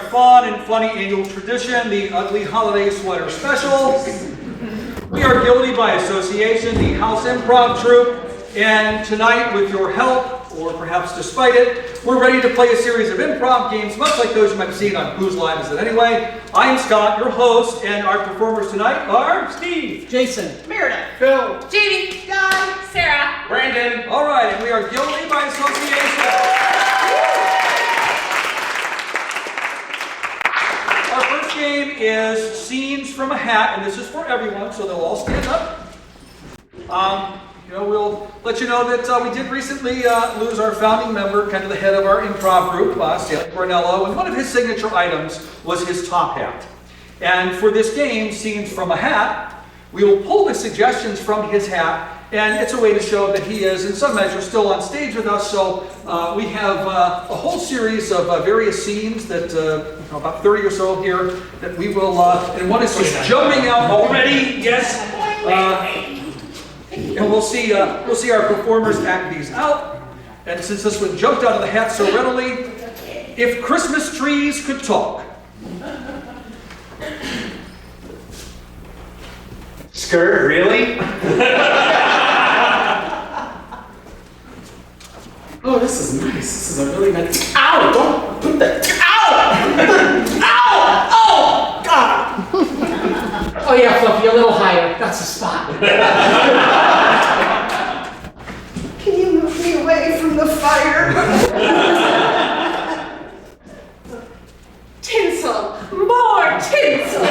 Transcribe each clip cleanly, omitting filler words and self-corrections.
fun and funny annual tradition, the Ugly Holiday Sweater Special. We are Guilty by Association, the House Improv Troupe, and tonight, with your help, or perhaps despite it, we're ready to play a series of improv games, much like those you might have seen on Whose Line Is It Anyway? I am Scott, your host, and our performers tonight are Steve, Jason, Meredith, Phil, Jamie, Don, Sarah, Branden. All right, and we are Guilty by Association. Our first game is Scenes from a Hat, and this is for everyone, so they'll all stand up. We'll let you know that we did recently lose our founding member, kind of the head of our improv group, Stanley Cornello, and one of his signature items was his top hat. And for this game, Scenes from a Hat, we will pull the suggestions from his hat, and it's a way to show that he is, in some measure, still on stage with us. So we have a whole series of various scenes that, about 30 or so here, that we will, and one is just jumping out already, yes. And we'll see our performers act these out. And since this one jumped out of the hat so readily, if Christmas trees could talk. Skirt, really? Oh, this is nice. This is a really nice. Ow! Don't put that. Ow! Ow! Oh! God! Oh yeah, Fluffy, a little higher. That's the spot. Can you move me away from the fire? tinsel, more tinsel.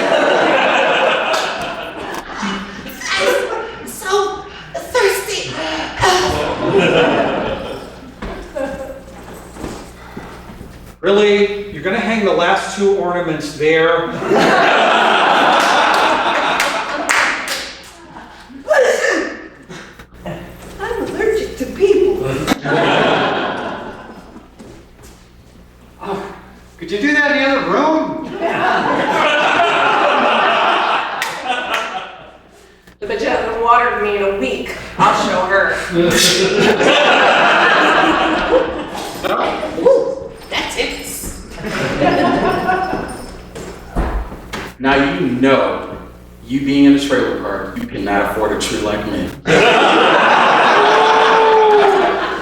I'm so thirsty. Really? You're going to hang the last two ornaments there? Listen! I'm allergic to people. Oh, could you do that in the other room? The bitch hasn't watered me in a week. I'll show her. Woo, that's it. Now you being in a trailer park, you cannot afford a tree like me.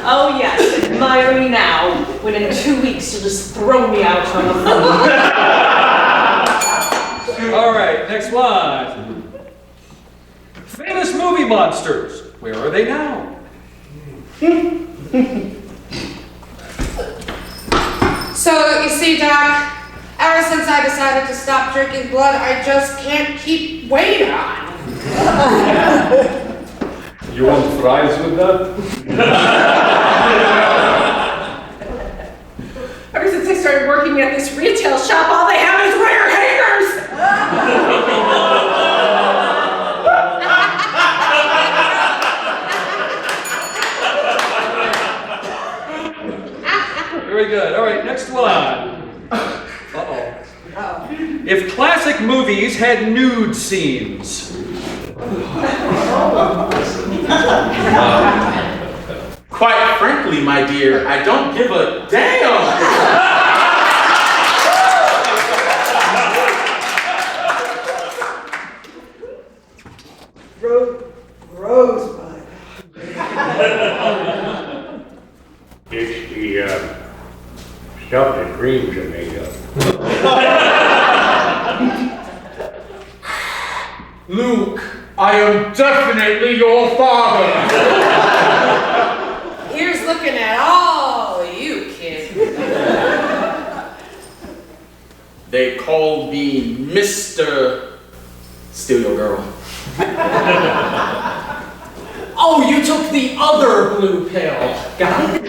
Oh yes, admire me now, when in 2 weeks you'll just throw me out on the floor. All right, next one. Famous movie monsters. Where are they now? So, you see, Doc, ever since I decided to stop drinking blood, I just can't keep weight on. You want fries with that? Ever since I started working at this retail shop, all they have is wire hangers! Very good. All right, next one. Uh-oh. If classic movies had nude scenes. Quite frankly, my dear, I don't give a damn. Rosebud. It's the stuff that dreams are made of. Luke, I am definitely your father. Here's looking at all you, kid. They called me Mr. Steal Your Girl. Oh, you took the other blue pill. Got it?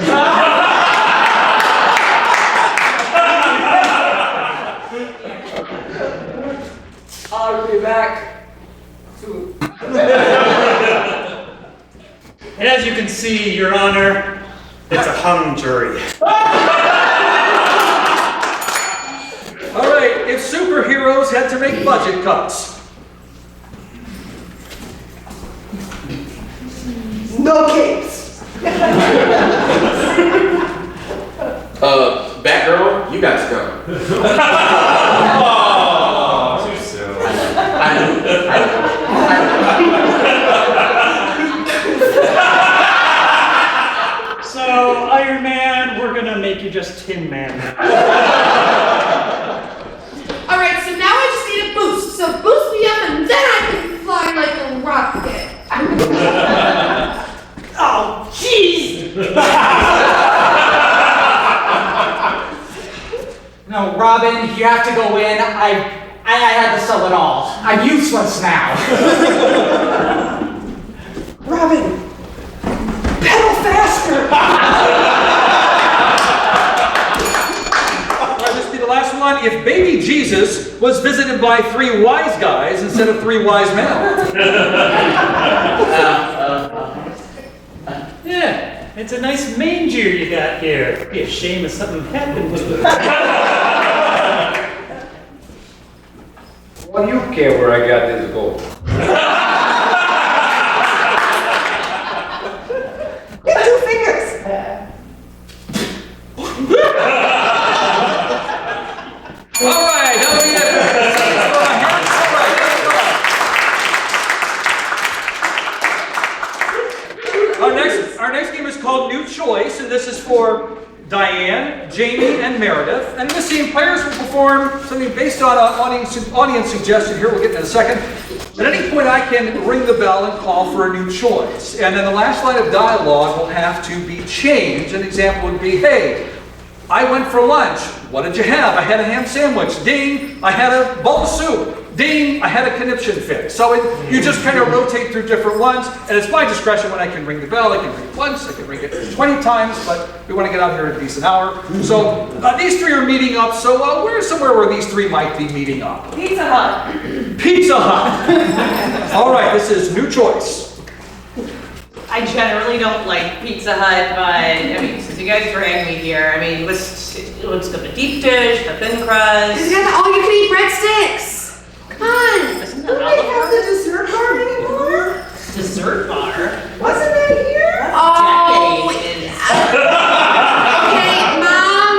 I'll be back soon. And as you can see, Your Honor, it's a hung jury. All right, if superheroes had to make budget cuts. No capes. Batgirl, you got to go. Oh, too soon. So, Iron Man, we're gonna make you just Tin Man now. Alright, so now I just need a boost. So boost me up and then I can fly like a rocket. Oh, jeez! No, Robin, you have to go in. I had to sell it all. I'm useless now. Robin, pedal faster. All right, this will be the last one. If baby Jesus was visited by 3 wise guys instead of 3 wise men. Yeah, it's a nice manger you got here. It'd be a shame if something happened to it. What do you care where I got this gold? Get 2 fingers. All right, now we have for a hand. All right. Our next game is called New Choice, and this is for Diane, Jamie, and Meredith. And in this scene, players will perform something based on audience suggestion. Here, we'll get in a second. At any point, I can ring the bell and call for a new choice. And then the last line of dialogue will have to be changed. An example would be, hey, I went for lunch. What did you have? I had a ham sandwich. Ding, I had a bowl of soup. Ding, I had a conniption fit. So you just kind of rotate through different ones, and it's my discretion when I can ring the bell. I can ring it once, I can ring it 20 times, but we want to get out here in a decent hour. So these 3 are meeting up, so where's somewhere where these 3 might be meeting up? Pizza Hut. Pizza Hut. All right, this is New Choice. I generally don't like Pizza Hut, but I mean, since you guys dragged me here, I mean, let's go the deep dish, the thin crust. You got all you can eat breadsticks. Come on. Isn't Do that they have the dessert bar anymore? dessert bar? Wasn't that here? Oh, Decade is- okay, Mom.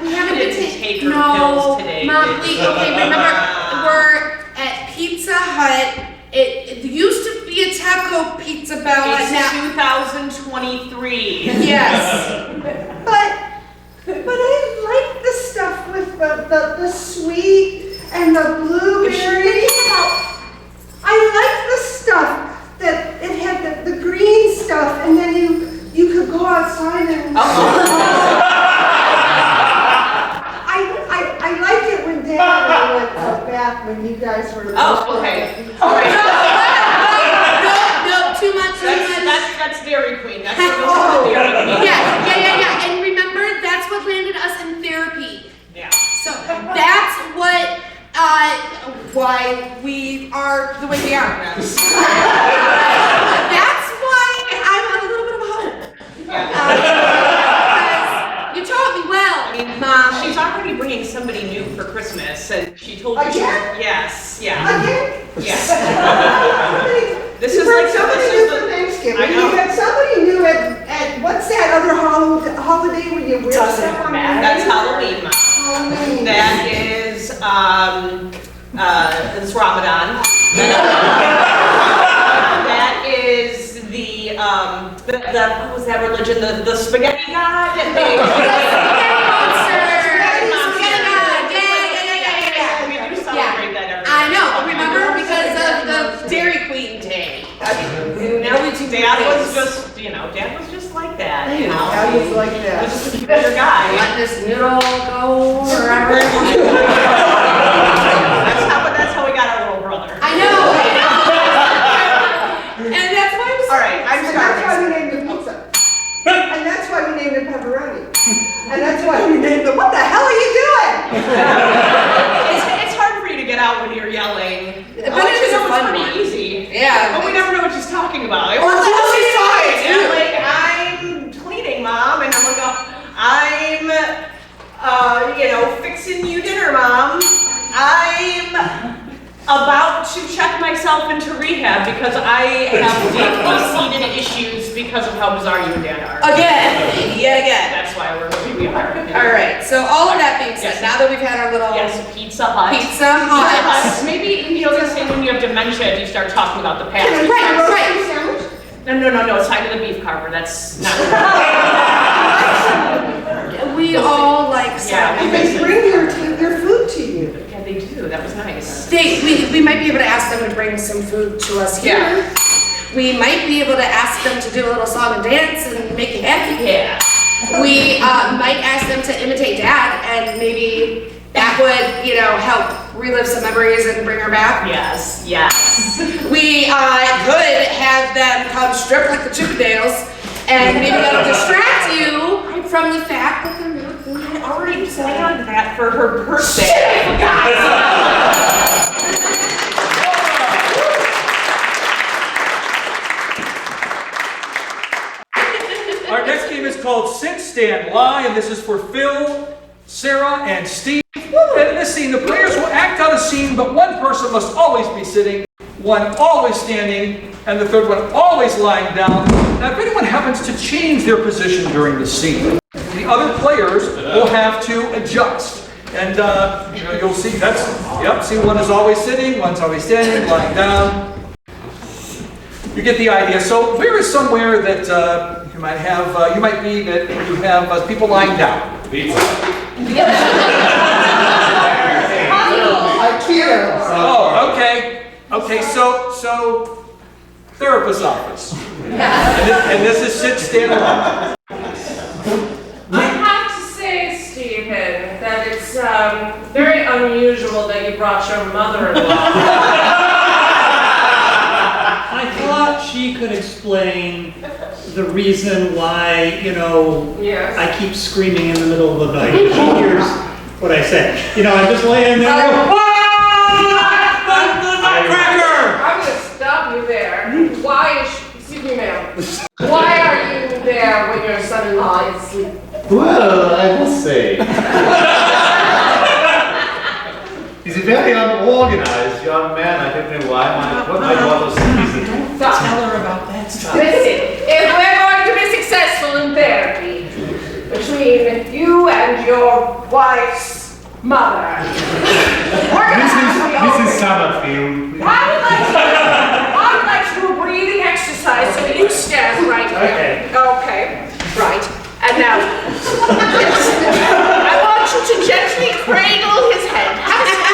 We haven't been didn't take her no, pills today, Mom, did please. she? Okay, remember we're at Pizza Hut. It used to be a taco pizza bell. It's Now, 2023. yes. But I like the stuff with the sweet and the blueberry. I like the stuff that it had the green stuff, and then you could go outside and. I liked it when Dad and I went back when you guys were. Oh, okay. All right. No, too much. That's Dairy Queen. That's what Oh. goes with Dairy Queen. Yeah. And remember, that's what landed us in therapy. Yeah. So that's what, why we are the way we are. That's why I'm a little bit of a hope. Because you taught me well, Mom. She's already bringing somebody new for Christmas, and she told you. Again? Yes. Yeah. Again? Yes. This You is brought like somebody this new is for the. Thanksgiving. I know. You had somebody new at what's that other holiday where you wear Doesn't stuff on your matter. That's head? Halloween, Mom. Halloween. That is it's Ramadan. That is the what was that religion? The spaghetti god? Spaghetti monster. Spaghetti monster. Spaghetti god. Yeah. We do celebrate that every I know, remember, because of the Dairy Queen day. Dad was just, Dad was just like that, I was like He that. was just a better guy. Let this noodle go wherever. That's how we got our little brother. I know. And that's why I'm All right, I'm And that's why sorry. we named it pizza. And that's why we named it pepperoni. And that's why we named it, what the hell are you doing? It's hard for you to get out when you're yelling. But Oh, it is a it's fun pretty one. easy. Yeah. But we never know what she's talking about. Well, that's what she's talking And too. like, I'm cleaning, Mom, and I'm gonna go, I'm, fixing you dinner, Mom. I'm about to check myself into rehab because I have deeply seated issues because of how bizarre you and Dad are. Again, yet again. That's why we're moving we are. All right, so all of that being said, Yes. now that we've had our little Yes, Pizza Hut. Pizza Hut. Maybe, you know, they say when you have dementia, you start talking about the past. Right. No, side of the beef carver, that's not. We all like Yeah, salmon. They bring their food to you. Yeah, they do, that was nice. We might be able to ask them to bring some food to us here. Yeah. We might be able to ask them to do a little song and dance and make you happy. Yeah. We might ask them to imitate Dad, and maybe that would, you know, help relive some memories and bring her back. Yes. We could have them come strip like the Chippendales, and maybe that'll distract you from the fact that they're not food. I already planned that for her birthday. Our next game is called Sit, Stand, Lie, and this is for Phil, Sarah, and Steve. And in this scene, the players will act out a scene, but one person must always be sitting, one always standing, and the third one always lying down. Now, if anyone happens to change their position during the scene, the other players will have to adjust. And you know, you'll see that's, yep, see one is always sitting, one's always standing, lying down. You get the idea. So where is somewhere that you might have, you might be that you have people lying down? Oh, okay, so therapist's office. And this is sit, stand, lie. I have to say, Stephen, that it's very unusual that you brought your mother-in-law. I thought she could explain the reason why, you know, Yes. I keep screaming in the middle of the night. She hears what I say. You know, I'm just laying there. I'm gonna stop you there. Why excuse me, ma'am. Why are you there when your son-in-law is asleep? Well, I must say, he's a very unorganized young man. I don't know what my daughter sees. Tell her about that stuff. Listen, if we're going to be successful in therapy, between you and your wife's mother, we're gonna have to be open. Mrs. Summerfield. I would like to do a breathing exercise, so you stand right here. Okay, right. And now, I want you to gently cradle his head. Have a seat.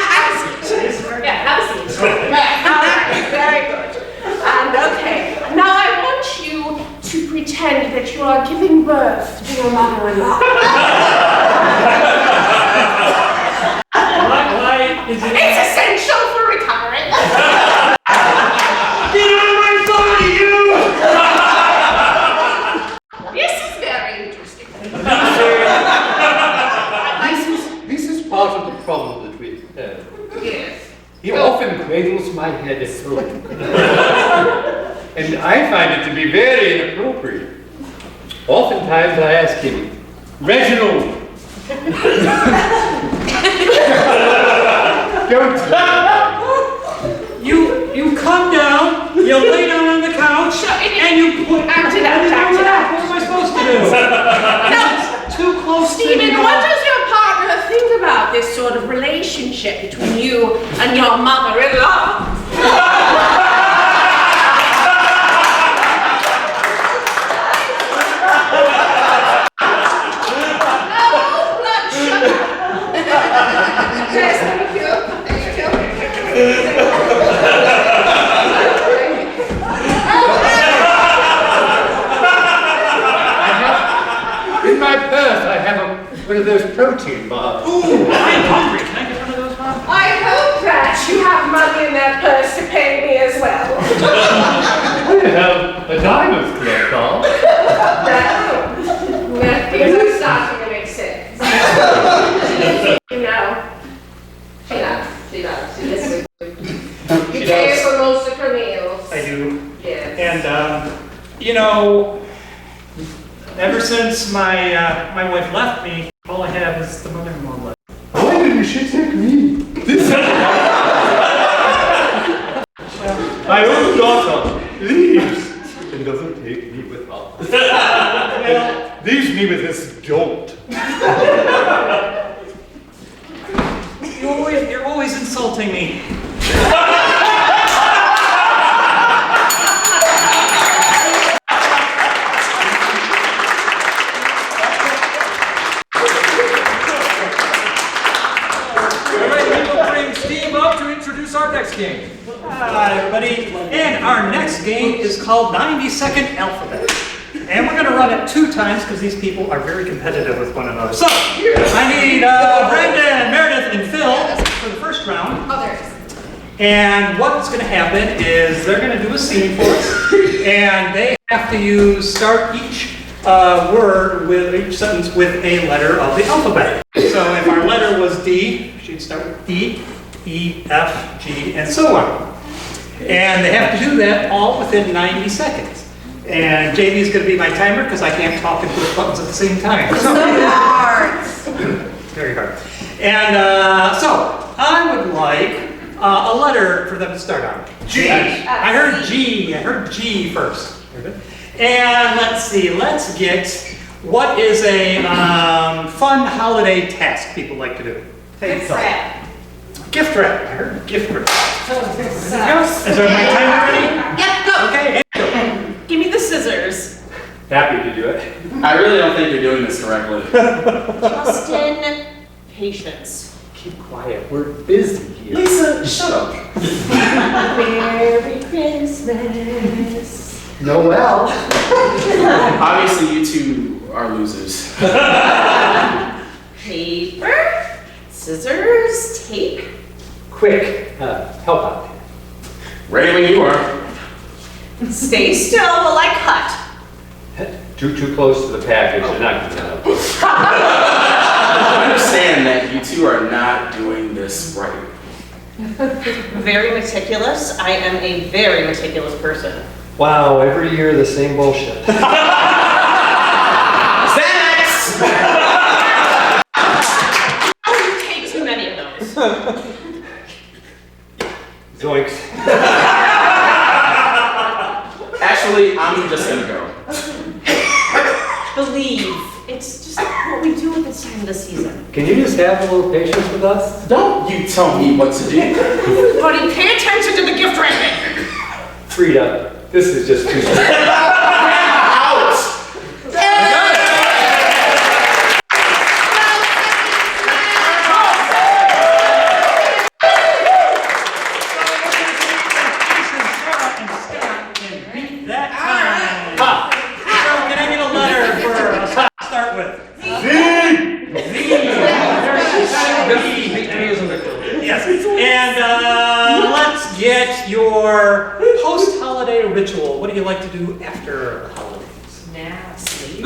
Yeah, have a seat. All right, very good. And okay, now I want you to pretend that you are giving birth to your mother-in-law. Why is it? It's essential for recovery. Get out of my body, you! This is very interesting. This is part of the problem that we have. Yes. He often cradles my head at home. And I find it to be very inappropriate. Oftentimes I ask him, Reginald, don't You come down, you lay down on the couch, and you put Act it out. What am I supposed to do? No, Too close to Stephen, you. what does your partner think about this sort of relationship between you and your mother-in-law? No bloodshed. Yes, thank you. In my purse, I have one of those protein bars. Ooh, I'm hungry. Can I get one of those, Mom? I hope that you have money in that purse to pay me as well. I have a diamond club card. That things are starting to make sense. You know, she does. You pay for most of her meals. I do. Yes. And, you know, ever since my wife left me, all I have is the mother-in-law left. Why didn't she take me? My own daughter leaves and doesn't take me with her. Leaves me with this dolt. You're always insulting me. Our next game. Hi, everybody. And our next game is called 90-Second Alphabet. And we're going to run it 2 times because these people are very competitive with one another. So, I need Branden, Meredith, and Phil for the first round. Others. And what's going to happen is they're going to do a scene for us. And they have to start each word with each sentence with a letter of the alphabet. So if our letter was D, she'd start with D. E, F, G, and so on. And they have to do that all within 90 seconds. And JD is going to be my timer because I can't talk and push buttons at the same time. So hard. very hard. And so I would like a letter for them to start on. G. I heard G. I heard G first. And let's see. Let's get what is a fun holiday task people like to do. Gift wrap. Gift wrap. I heard gift wrap. Is there my timer ready? Yep, go. Okay. Give me the scissors. Happy to do it. I really don't think you're doing this correctly. Justin, patience. Keep quiet. We're busy here. Lisa, shut up. Merry Christmas. Noel. Obviously, you two are losers. Paper, scissors, tape. Quick, help out. Ready when you are. Stay still while I cut. Too close to the package. They're not going to help. I understand that you two are not doing this right. Very meticulous. I am a very meticulous person. Wow, every year the same bullshit. Thanks! You take too many of those. Zoinks. Actually, I'm just gonna go. Believe. It's just what we do at this time of the season. Can you just have a little patience with us? Don't you tell me what to do. Everybody, pay attention to the gift wrapping. Frida, this is just too slow. Out! That time. So can I get a letter for start with? Z. Yes. And let's get your post-holiday ritual. What do you like to do after the holidays? Now, sleep.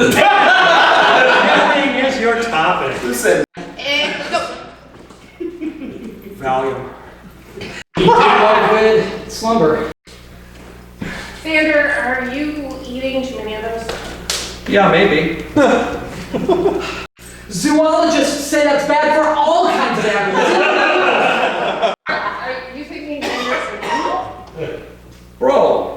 Everything is your topic. Who said? And go. Valium. With slumber. Xander, are you eating too many of those? Yeah, maybe. Zoologists say that's bad for all kinds of animals. Are you thinking Xander's an animal? Bro.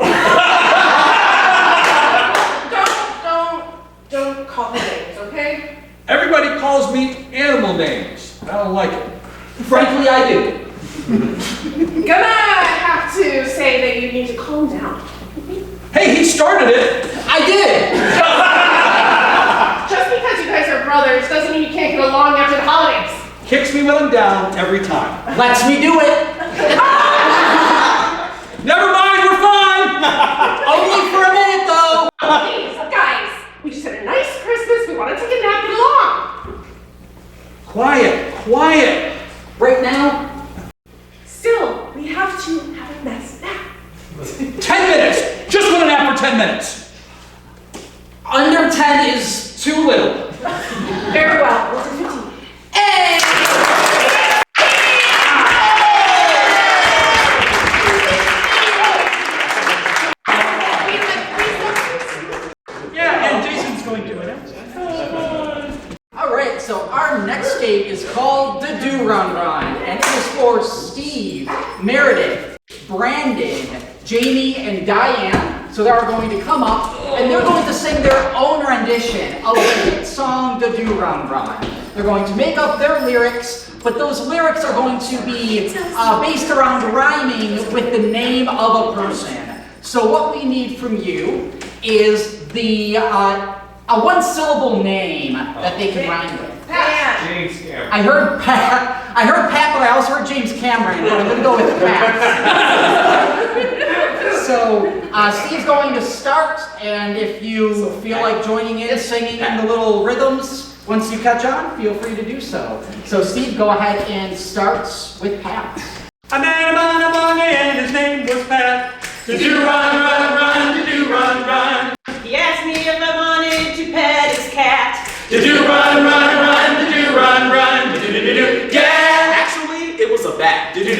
Don't call me names, okay? Everybody calls me animal names. I don't like it. Frankly, I do. Gonna have to say that you need to calm down. Hey, he started it. I did. Just because you guys are brothers doesn't mean you can't get along after the holidays. Kicks me when I'm down every time. Lets me do it. Never mind, we're fine. Only for a minute, though. Please, guys, we just had a nice Christmas. We want to take a nap and along. Quiet, quiet. Right now, Still, we have to have a nice nap. 10 minutes. Just want to nap for 10 minutes. under 10 is too little. Very well, we'll do 15. Hey! Yeah, and Jason's going to announce it. Alright, so our next game is called the Do Run Run, and it is for Steve, Meredith, Branden, Jamie, and Diane. So they are going to come up and and they're going to sing their own rendition of the hit song, "Da Do Run Run." They're going to make up their lyrics, but those lyrics are going to be based around rhyming with the name of a person. So what we need from you is a one-syllable name that they can rhyme with. James Cameron. I heard Pat, but I also heard James Cameron, but I'm going to go with Pat. So Steve's going to start, and if you feel like joining in, singing in the little rhythms, once you catch on, feel free to do so. So Steve, go ahead and start with Pat. I met him on a Monday and his name was Pat. To do run, run, run, to do run, run. He asked me if I wanted to pet his cat. To do run, run, run, to do run, run, to do, yeah. Actually, it was a bat. To do,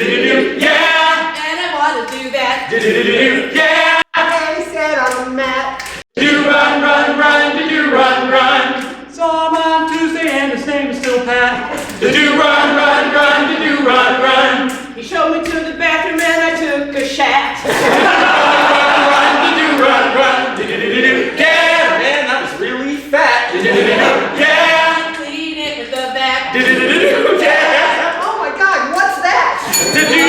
yeah. And I want to do that. To do, yeah. And he said on a mat. To do run, run, run, to do run, run. Saw him on Tuesday and his name was still Pat. To do run, run, run, to do run, run. He showed me to the bathroom and I took a shat. Run, to do run, run, to do, yeah. Man, that was really fat. To do, yeah. Clean it with the back. To do, yeah. Oh my God, what's that? To do.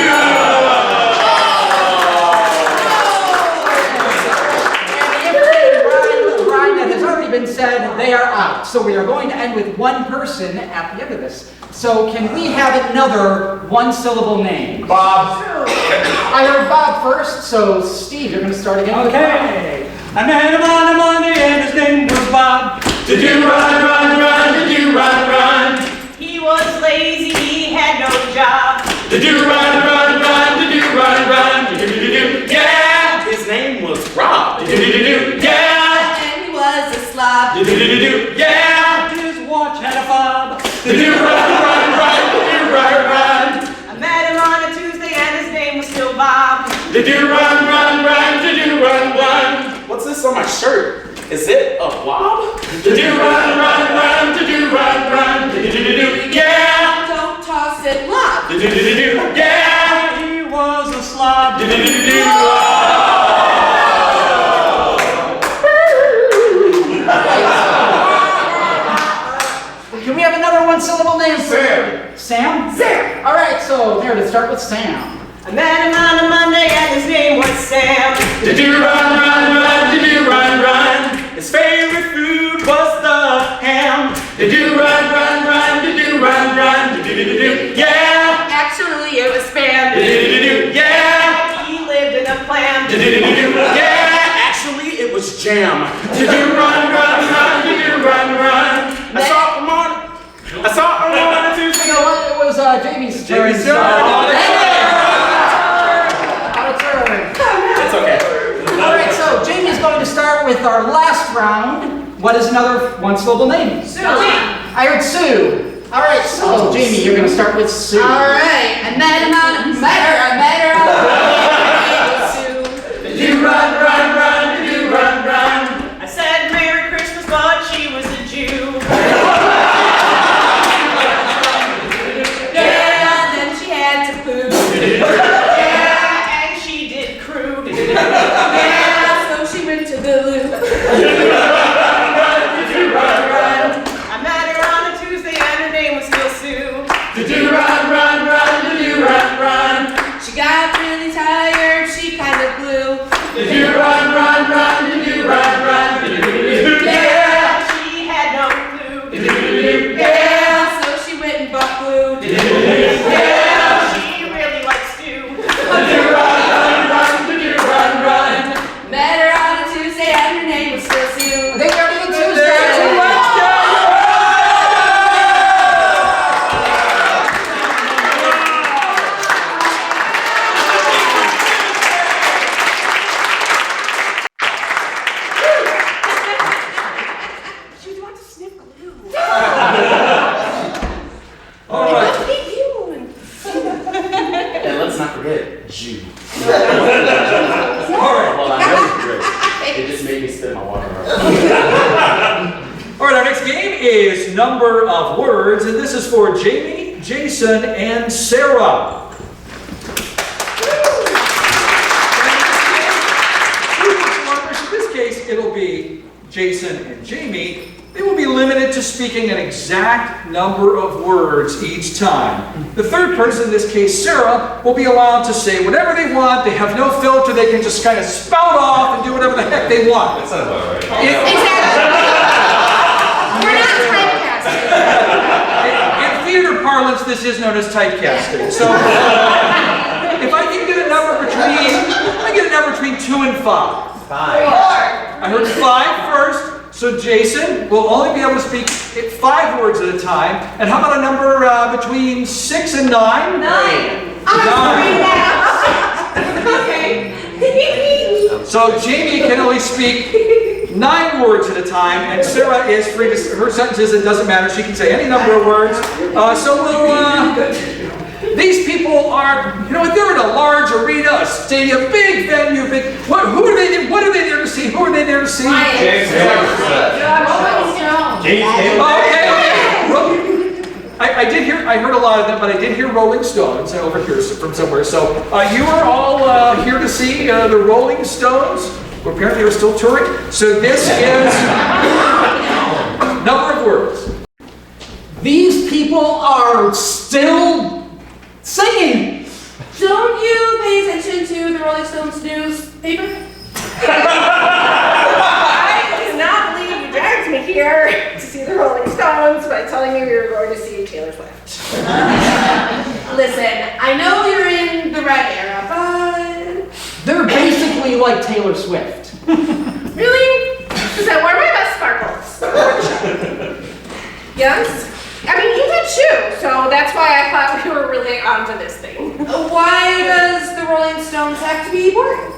Rhyme that has already been said, they are out. So we are going to end with one person at the end of this. So can we have another one-syllable name? Bob. I heard Bob first, so Steve, you're going to start again. Okay. I met him on a Monday and his name was Bob. To do run, run, run, to do run, run. He was lazy, he had no job. To do run, run, run, to do run, run. To do, yeah. His name was Rob. To do, yeah. And he was a slob. To do, yeah. His watch had a fob. To do run, run, run, to do run, run. I met him on a Tuesday and his name was still Bob. To do run, run, run, to do run, run. What's this on my shirt? Is it a wob? To do run, run, run, to do run, run. To do, yeah. Don't toss it, lob. To do, yeah. He was a slob. To do, Can we have another one-syllable name? Sam. Sam? Sam. All right, so Meredith, start with Sam. I met him on a Monday and his name was Sam. To do run, run, run, to do run, run. His favorite food was the ham. To do run, run, run, to do run, run. To do, yeah. Actually, it was spam. To do, yeah. He lived in a clam. To do, yeah. Actually, it was jam. To do run, run, run, to do run, run. I saw him on a Tuesday. You know what? It was Jamie's turn. Jamie's turn. Out of turn. It's okay. All right, so Jamie's going to start with our last round. What is another one-syllable name? Sue. I heard Sue. All right, so Jamie, you're going to start with Sue. All right, I met her on Sue. To do run, run, run, to do run, run. I said Merry Christmas, but she was a Jew. Yeah, then she had to poo. Yeah, and she did crew. Yeah, so she went to the loo. I met her on a Tuesday and her name was still Sue. To do run, run, run, to do run, run. She got really tired, she kind of blew. To do run, run, run, to do run, run. Yeah, she had no clue. Yeah, so she went and bought glue. Yeah, she really likes stew. To do run, run, run, to do run, run. Met her on a Tuesday and her name was still Sue. I think we already did Tuesday. She wants to sniff glue. All right. What are you doing? And let's not forget Jew. All right. Well, I know it's great. It just made me spit my water out. All right, our next game is number of words, and this is for Jamie, Jason, and Sarah. In this case, it'll be Jason, and Jamie, they will be limited to speaking an exact number of words each time. The third person, in this case Sarah, will be allowed to say whatever they want. They have no filter. They can just kind of spout off and do whatever the heck they want. That sounds about right. Exactly. We're not typecasting. In theater parlance, this is known as typecasting. So if I can get a number between 2 and 5. 5. I heard 5 first. So Jason will only be able to speak 5 words at a time. And how about a number between 6 and 9? 9. Okay. So Jamie can only speak 9 words at a time, and Sarah is free to, her sentences, it doesn't matter, she can say any number of words. These people are, they're in a large arena, a stadium, big venue, what are they there to see? Who are they there to see? James Taylor. I heard a lot of them, but I did hear Rolling Stones over here from somewhere. So you are all here to see the Rolling Stones, who apparently are still touring. So this is number of words. These people are still singing. Don't you pay attention to the Rolling Stones newspaper? I cannot believe you dragged me here to see the Rolling Stones by telling me we were going to see Taylor Swift. Listen, I know you're in the red era, but... They're basically like Taylor Swift. Really? Because I wear my best sparkles. Yes? I mean, you did too, so that's why I thought we were really onto this thing. Why does the Rolling Stones have to be boring?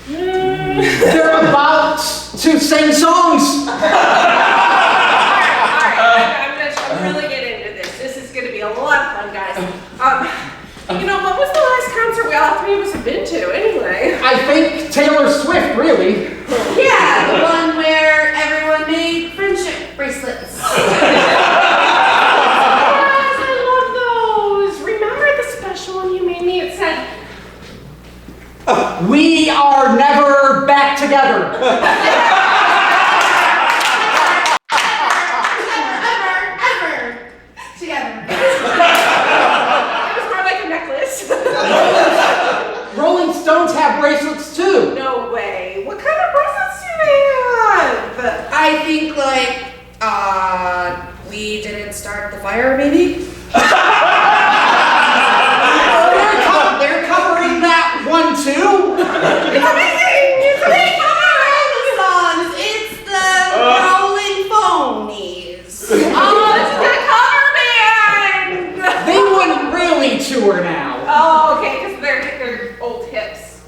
They're about to sing songs. Alright, I'm really get into this. This is going to be a lot of fun, guys. What was the last concert we all 3 of us have been to, anyway? I think Taylor Swift, really. Yeah, the one where everyone made friendship bracelets. Yes, I love those. Remember the special one you made me? It said, We are never back together. Ever together. it was more like a necklace. Rolling Stones have bracelets too. No way. What kind of bracelets do they have? I think we didn't start the fire, maybe? They're covering that one too. It's amazing! It's amazing! Songs. It's the Rolling Phonies. Oh, this is a cover band! They wouldn't really tour now. Oh, okay, because they're old hips.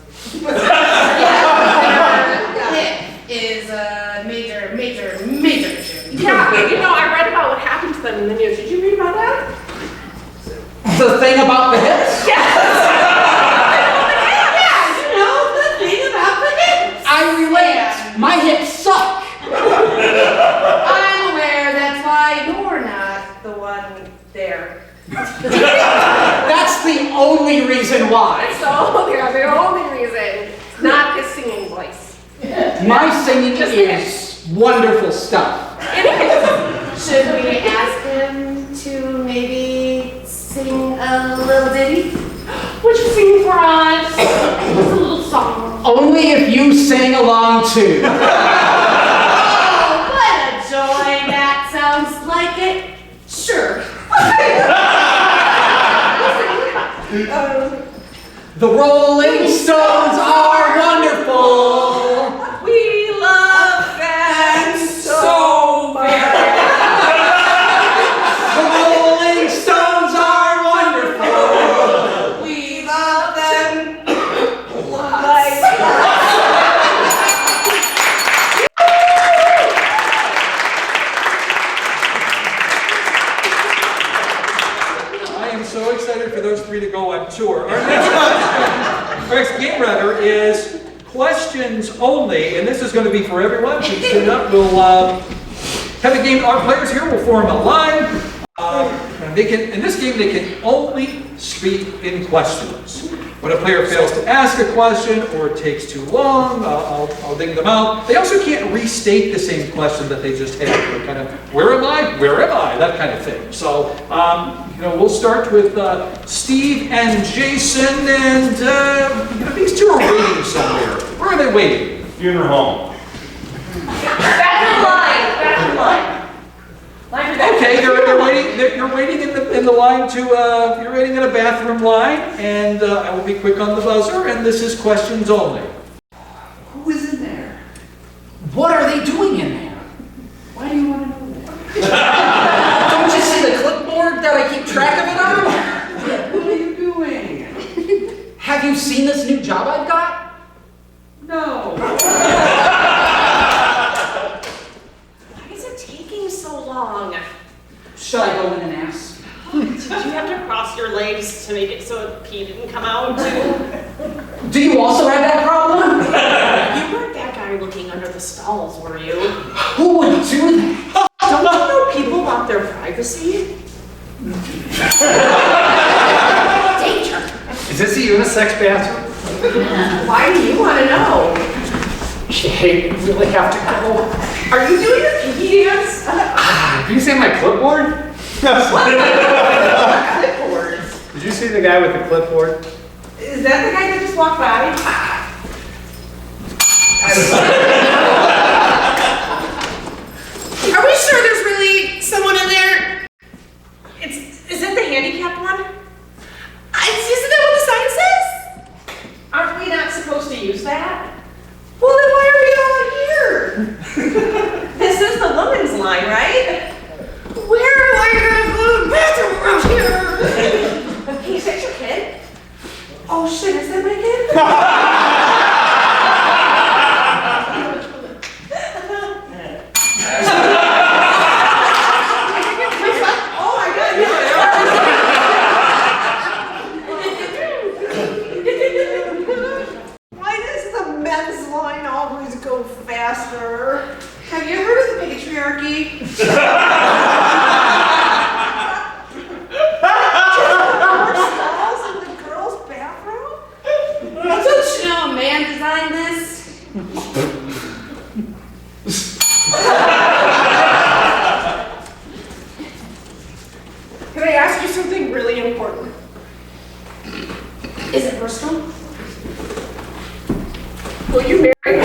Hip is a major issue. Yeah, I read about what happened to them in the news. Did you read about that? The thing about the hips? Yes! The thing about the hips. I relate. My hips suck. I'm aware that's why you're not the one there. That's the only reason why. So, yeah, the only reason. Not his singing voice. My singing is wonderful stuff. It is. Should we ask him to maybe sing a little ditty? Would you sing for us? Just a little song. Only if you sing along too. Oh, what a joy. That sounds like it. Sure. The Rolling Stones are wonderful. We love them so much. The Rolling Stones are wonderful. We love them like. I am so excited for those 3 to go on tour. Our next game, is questions only, and this is going to be for everyone. So stand up. We'll have a game. Our players here will form a line. In this game, they can only speak in questions. When a player fails to ask a question or it takes too long, I'll ding them out. They also can't restate the same question that they just had. They're kind of, where am I? Where am I? That kind of thing. So, we'll start with Steve and Jason, and these two are waiting somewhere. Where are they waiting? Funeral home. Back in line. Okay, they're waiting. You're waiting in the line to. You're waiting in a bathroom line, and I will be quick on the buzzer. And this is questions only. Who is in there? What are they doing in there? Why do you want to know that? Don't you see the clipboard that I keep track of it on? What are you doing? Have you seen this new job I've got? No. Why is it taking so long? Should I go in and ask? Did you have to cross your legs to make it so pee didn't come out? Do you also have that problem? You weren't that guy looking under the stalls, were you? Who would do that? Don't you know people want their privacy? Danger. Is this a unisex bathroom? Why do you want to know? Hey, we really have to go. Are you doing a pee dance? Have you seen my clipboard? Clipboards. Did you see the guy with the clipboard? Is that the guy that just walked by? Are we sure there's really someone in there? Is it the handicapped one? Isn't that what the sign says? Aren't we not supposed to use that? Well, then why are we all here? This is the woman's line, right? Where am I gonna go to the bathroom around here? Hey, is that your kid? Oh shit, is that my kid? Oh my god, Why does the men's line always go faster? Have you heard of the patriarchy? More stalls in the girls' bathroom? Don't you know a man designed this? Can I ask you something really important? Is it personal? Will you marry me?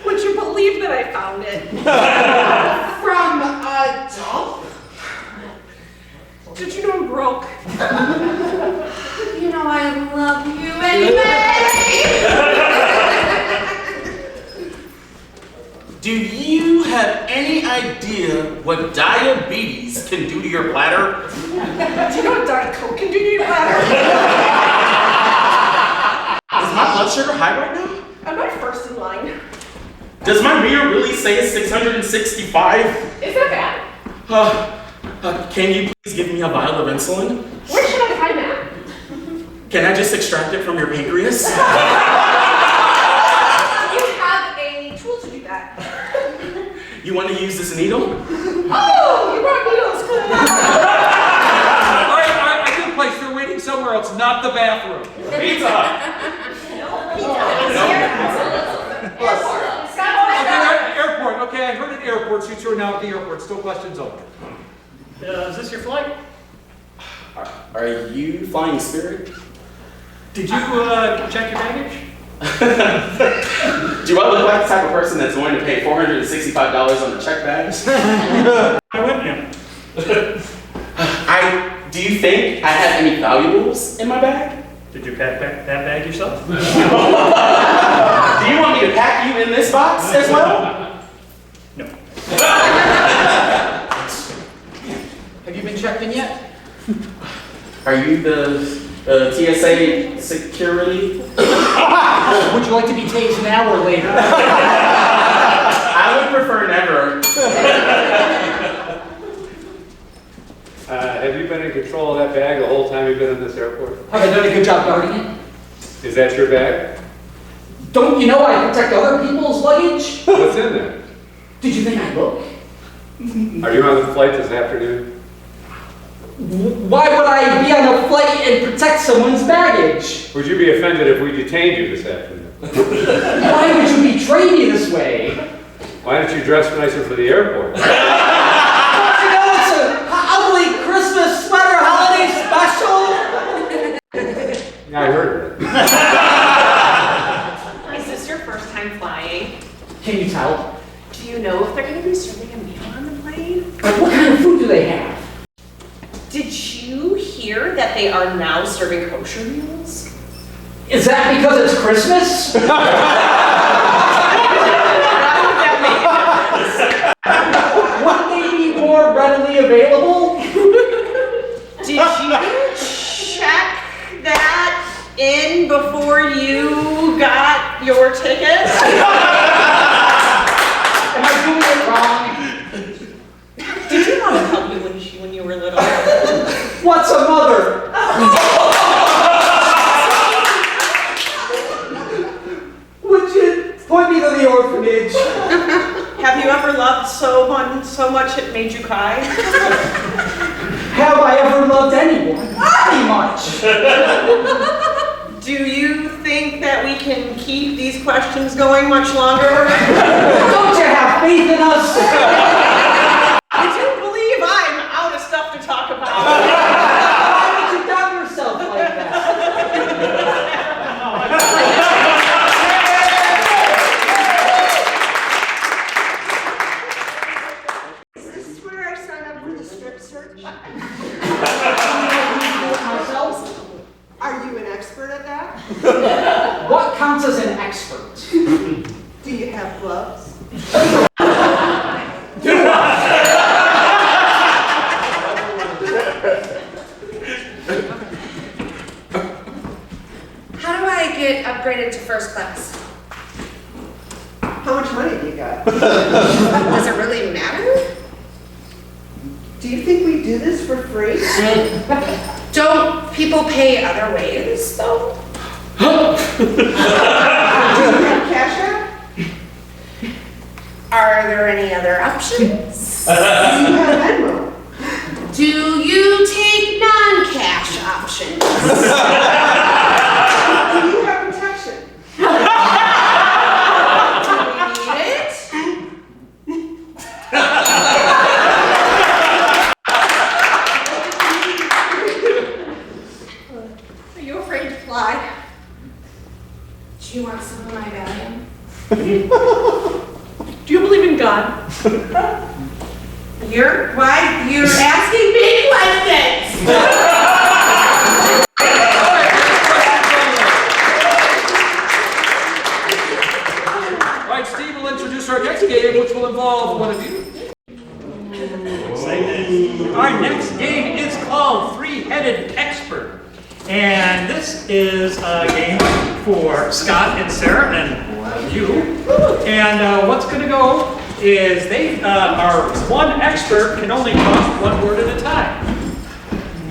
Would you believe that I found it? From a dump? Did you know I'm broke? You know I love you anyway. Do you have any idea what diabetes can do to your bladder? Do you know what Diet Coke can do to your bladder? Is my blood sugar high right now? Am I first in line? Does my meter really say 665? Is that bad? Can you please give me a vial of insulin? Where should I find that? Can I just extract it from your pancreas? You have a tool to do that. You want to use this needle? Oh, you brought needles. All right, I did place. They're waiting somewhere else, not the bathroom. Pizza Hut. Airport. Okay, I heard at airports. You two are now at the airport. Still questions only. Is this your flight? Are you flying Spirit? Did you check your baggage? Do I look like the type of person that's going to pay $465 on a check bag? I wouldn't you? Do you think I have any valuables in my bag? Did you pack that bag yourself? Do you want me to pack you in this box as well? No. Have you been checked in yet? Are you the TSA security? Would you like to be tased now or later? I would prefer never. Have you been in control of that bag the whole time you've been in this airport? Have I done a good job guarding it? Is that your bag? Don't you know I protect other people's luggage? What's in there? Did you think I look? Are you on the flight this afternoon? Why would I be on a flight and protect someone's baggage? Would you be offended if we detained you this afternoon? Why would you betray me this way? Why don't you dress nicer for the airport? You know, it's an ugly Christmas sweater holiday special. Yeah, I heard that. Is this your first time flying? Can you tell? Do you know if they're going to be serving a meal on the plane? Like, what kind of food do they have? Did you hear that they are now serving kosher meals? Is that because it's Christmas? Wouldn't they be more readily available? Did you check that in before you got your ticket? Am I doing it wrong? Did your mom help you when you were little? What's a mother? Would you point me to the orphanage? Have you ever loved someone so much it made you cry? Have I ever loved anyone? Pretty much. Do you think that we can keep these questions going much longer? Don't you have faith in us? I do believe I'm out of stuff to talk about. Why would you doubt yourself like that? Is this where I sign up for the strip search? Myself? Are you an expert at that? What counts as an expert? Do you have gloves? How do I get upgraded to first class? How much money do you got? Does it really matter? Do you think we do this for free? Don't people pay other ways, though? Do you have cash out? Are there any other options? Do you have Venmo? Do you take non-cash options? Do you have protection? Do we need it? Are you afraid to fly? Do you want some of my Valium? Do you believe in God? You're asking big questions. All right, Steve will introduce our next game, which will involve one of you. Our next game is called Three-Headed Expert. And this is a game for Scott and Sarah and you. And what's going to go is they are one expert can only talk one word at a time.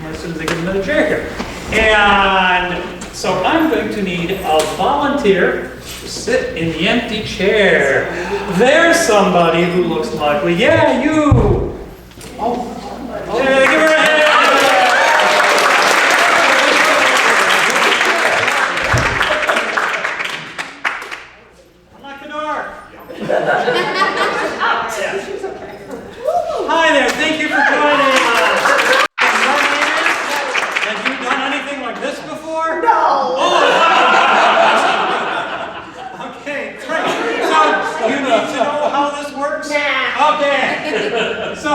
As soon as they get another chair here. And so I'm going to need a volunteer to sit in the empty chair. There's somebody who looks likely. Yeah, you. Oh, yeah, give her a hand. Unlock the door. Hi there, thank you for joining us. Have you done anything like this before? No! Oh. Okay, great. So, you need to know how this works? Okay. So,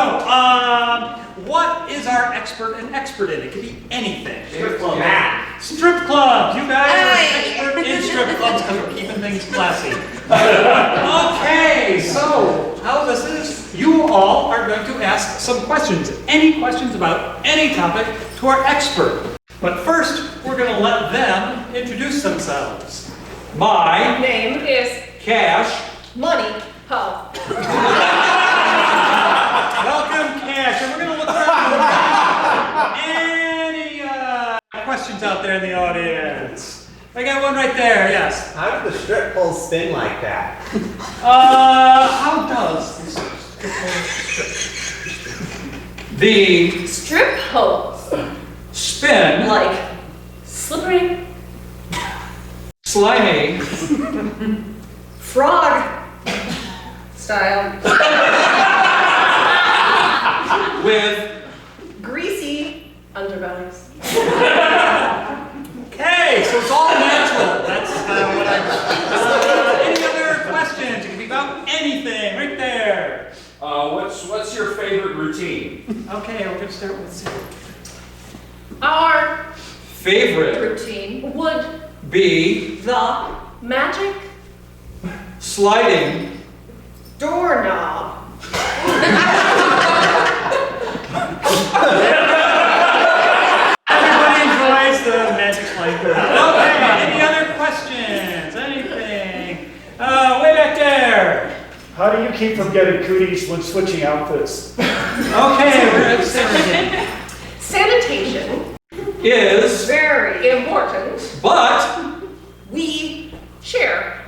what is our expert an expert in? It could be anything. Strip club. Strip clubs. You guys are expert in strip clubs because we're keeping things classy. Okay, so how this is, you all are going to ask some questions. Any questions about any topic to our expert. But first, we're going to let them introduce themselves. My Name is Cash. Money. Ho. Welcome, Cash. And we're going to look around. Any questions out there in the audience? I got one right there, yes. How do the strip poles spin like that? How does this strip pole strip? The strip pose, spin like slippery slimy frog style, with greasy underbellies. Okay, so it's all natural. That's what I. Any other questions? It can be about anything, right there. What's your favorite routine? Okay, we're gonna start with Sarah. Our favorite routine would be the magic sliding doorknob. Everybody enjoys the magic slide doorknob. Okay, any other questions? Anything? Way back there. How do you keep from getting cooties when switching outfits? Okay, we're at Sarah again. Sanitation is very important. but We share.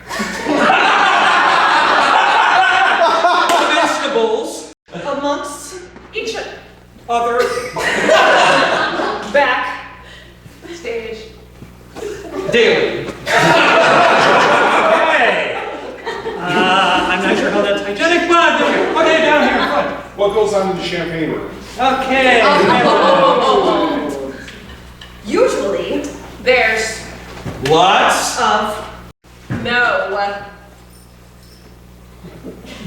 vegetables Amongst each other back stage. daily. Okay. I'm not sure how that's hygienic, but okay, down here in front. What goes on in the champagne room? Okay. Usually, there's Lots of no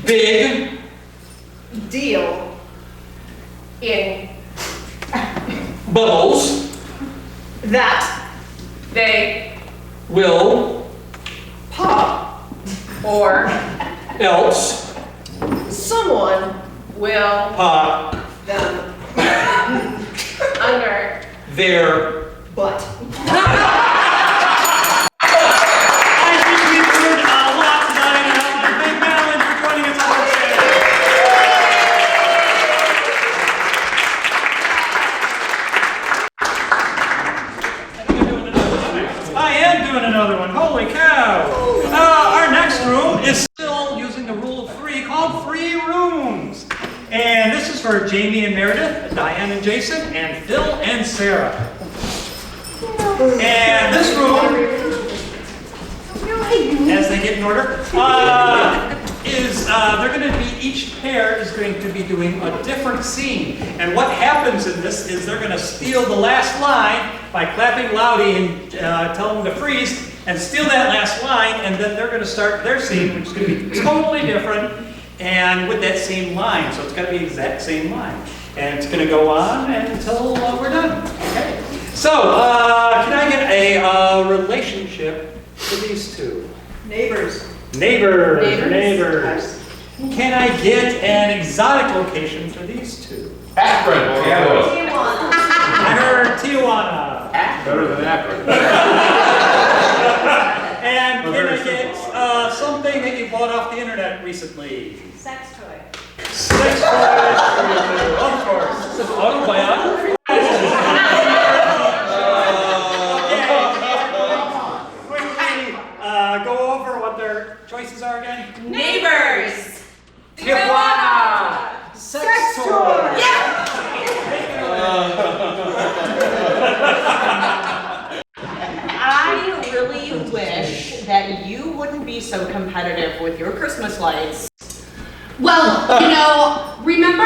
big deal in bubbles that they will pop or else someone will pop them under their butt. I think we've learned a lot tonight, and I want to thank Madeline for joining us on stage. I am doing another one. Holy cow! Our next room is still using the rule of three, called Three Rooms. And this is for Jamie and Meredith, Diane and Jason, and Phil and Sarah. And this room, as they get in order, they're going to be, each pair is going to be doing a different scene. And what happens in this is they're going to steal the last line by clapping loudy and tell them to freeze, and steal that last line, and then they're going to start their scene, which is going to be totally different, and with that same line. So it's got to be the exact same line. And it's going to go on until we're done. Okay. So, can I get a relationship to these two? Neighbors. Neighbors. Can I get an exotic location for these two? Akron, Canada. I heard Tijuana. Better than Akron. And can I get something that you bought off the internet recently? Sex toy. Sex toys for you two, of course. This is autobiography. Quickly, go over what their choices are again. Neighbors. Tijuana. Sex toy. I really wish that you wouldn't be so competitive with your Christmas lights. Well, remember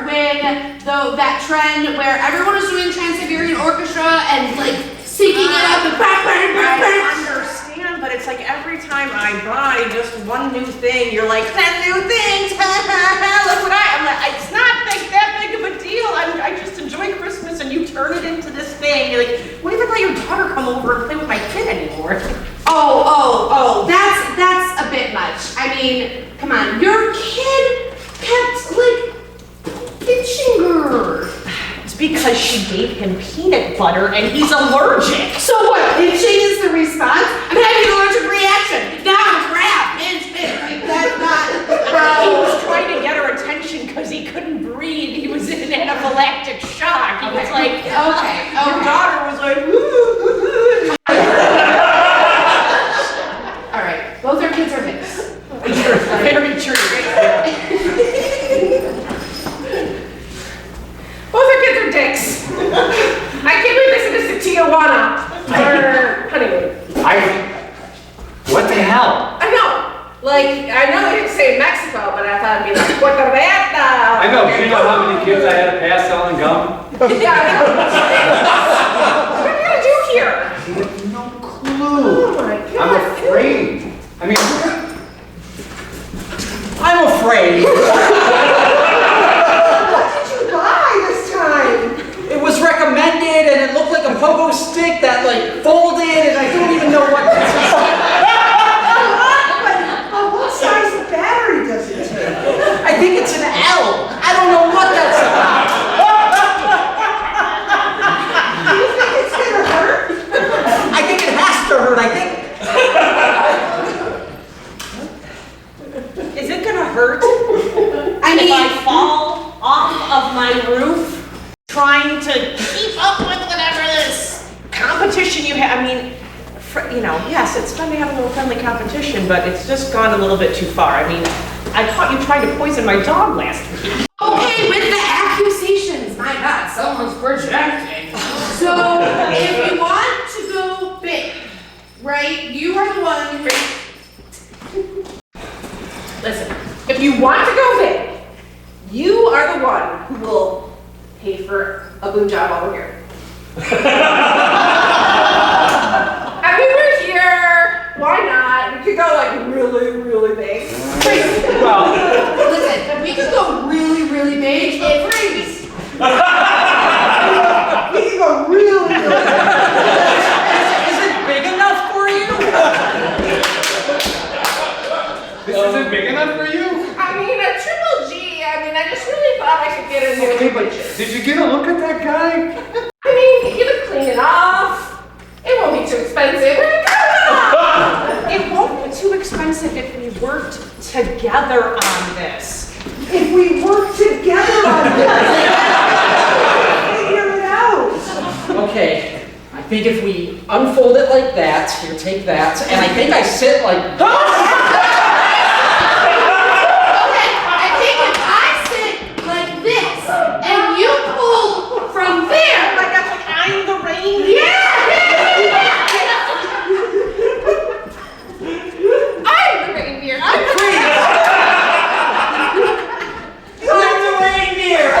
when that trend where everyone was doing Trans-Siberian Orchestra and like syncing it up and I understand, but it's like every time I buy just one new thing, you're like, 10 new things, look what I'm like, it's not like that big of a deal. I just enjoy Christmas and you turn it into this thing. You're like, why don't you let your daughter come over and play with my kid anymore? Oh, that's a bit much. I mean, come on, your kid kept like pinching her. It's because she gave him peanut butter and he's allergic. So what, pinching is the response? I'm having an allergic reaction. Now grab, pinch. Like, that's not how. He was trying to get her attention because he couldn't breathe. He was in anaphylactic shock. He was like, Okay. Your daughter was like, All right, both our kids are mixed. very true. you know how many kids I had to pass selling gum? Yeah. What are you gonna do here? No clue. Oh my God. I'm afraid. I mean, I'm afraid. What did you buy this time? It was recommended and it looked like a pogo stick that like folded and I don't even know what this is. But what size battery does it take? I think it's an L. I don't know what that's about. Do you think it's gonna hurt? I think it has to hurt. I think. Is it gonna hurt? I If mean, I fall off of my roof trying to keep up with whatever this competition you have, I mean, you know, yes, it's fun to have a little friendly competition, but it's just gone a little bit too far. I mean, I caught you trying to poison my dog last week. okay, with the accusations, my God, someone's projecting. So, if you want to go big, right, you are the one who... Listen, if you want to go big, you are the one who will pay for a boot job over here. I mean, we're here. Why not? We could go like really, really big. Well, Listen, if we could go really, really big, it frees. We can go really, really. is it big enough for you? This isn't big enough for you? I mean, a triple G. I mean, I just really thought I could get a new kitchen. Did you get a look at that guy? I mean, you could clean it off. It won't be too expensive. It won't be too expensive if we worked together on this. If we work together on this, figure it out. Okay. I think if we unfold it like that, here, take that, and I think I sit like. Okay, I think if I sit like this and you pull from there, Like I'm the reindeer. yeah. I'm the reindeer. I'm the I'm the reindeer!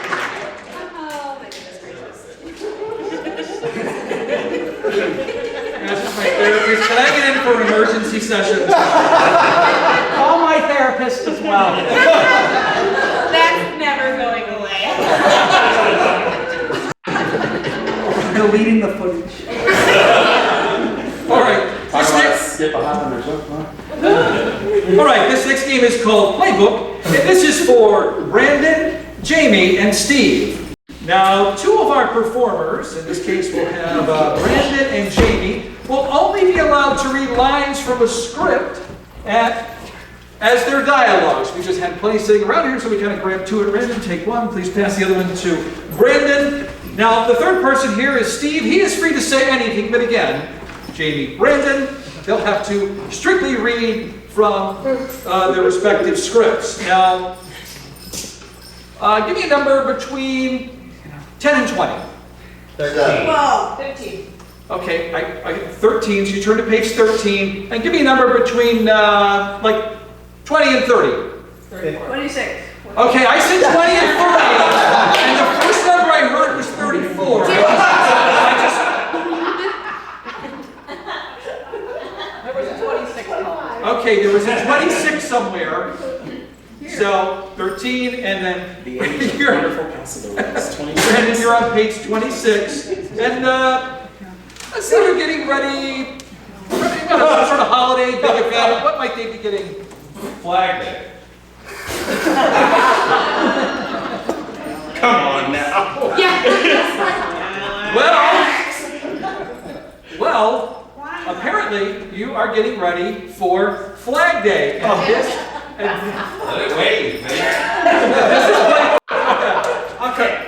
Oh my goodness gracious. This is my therapist. Can I get in for an emergency session? Call my therapist as well. That's never going away. Deleting the footage. All right. This next, Get behind or something? all right. This next game is called Playbook, and this is for Branden, Jamie, and Steve. Now, two of our performers, in this case we'll have Branden and Jamie, will only be allowed to read lines from a script as their dialogues. We just had plenty sitting around here, so we kind of grabbed two at random. Take one, please pass the other one to Branden. Now, the third person here is Steve. He is free to say anything, but again, Jamie, Branden, they'll have to strictly read from their respective scripts. Now, give me a number between 10 and 20. 12, 15. Okay, I get 13, so you turn to page 13, and give me a number between like 20 and 30. 26. Okay, I said 20 and 30, and the first number I heard was 34. There was a 26 call. Okay, there was a 26 somewhere. So 13, and then you're Branden, you're on page 26, and let's see, we're getting ready. Some sort of holiday, big event. What might they be getting? Flag Day. Come on now. Well, apparently you are getting ready for Flag Day. And this, Wait, Okay,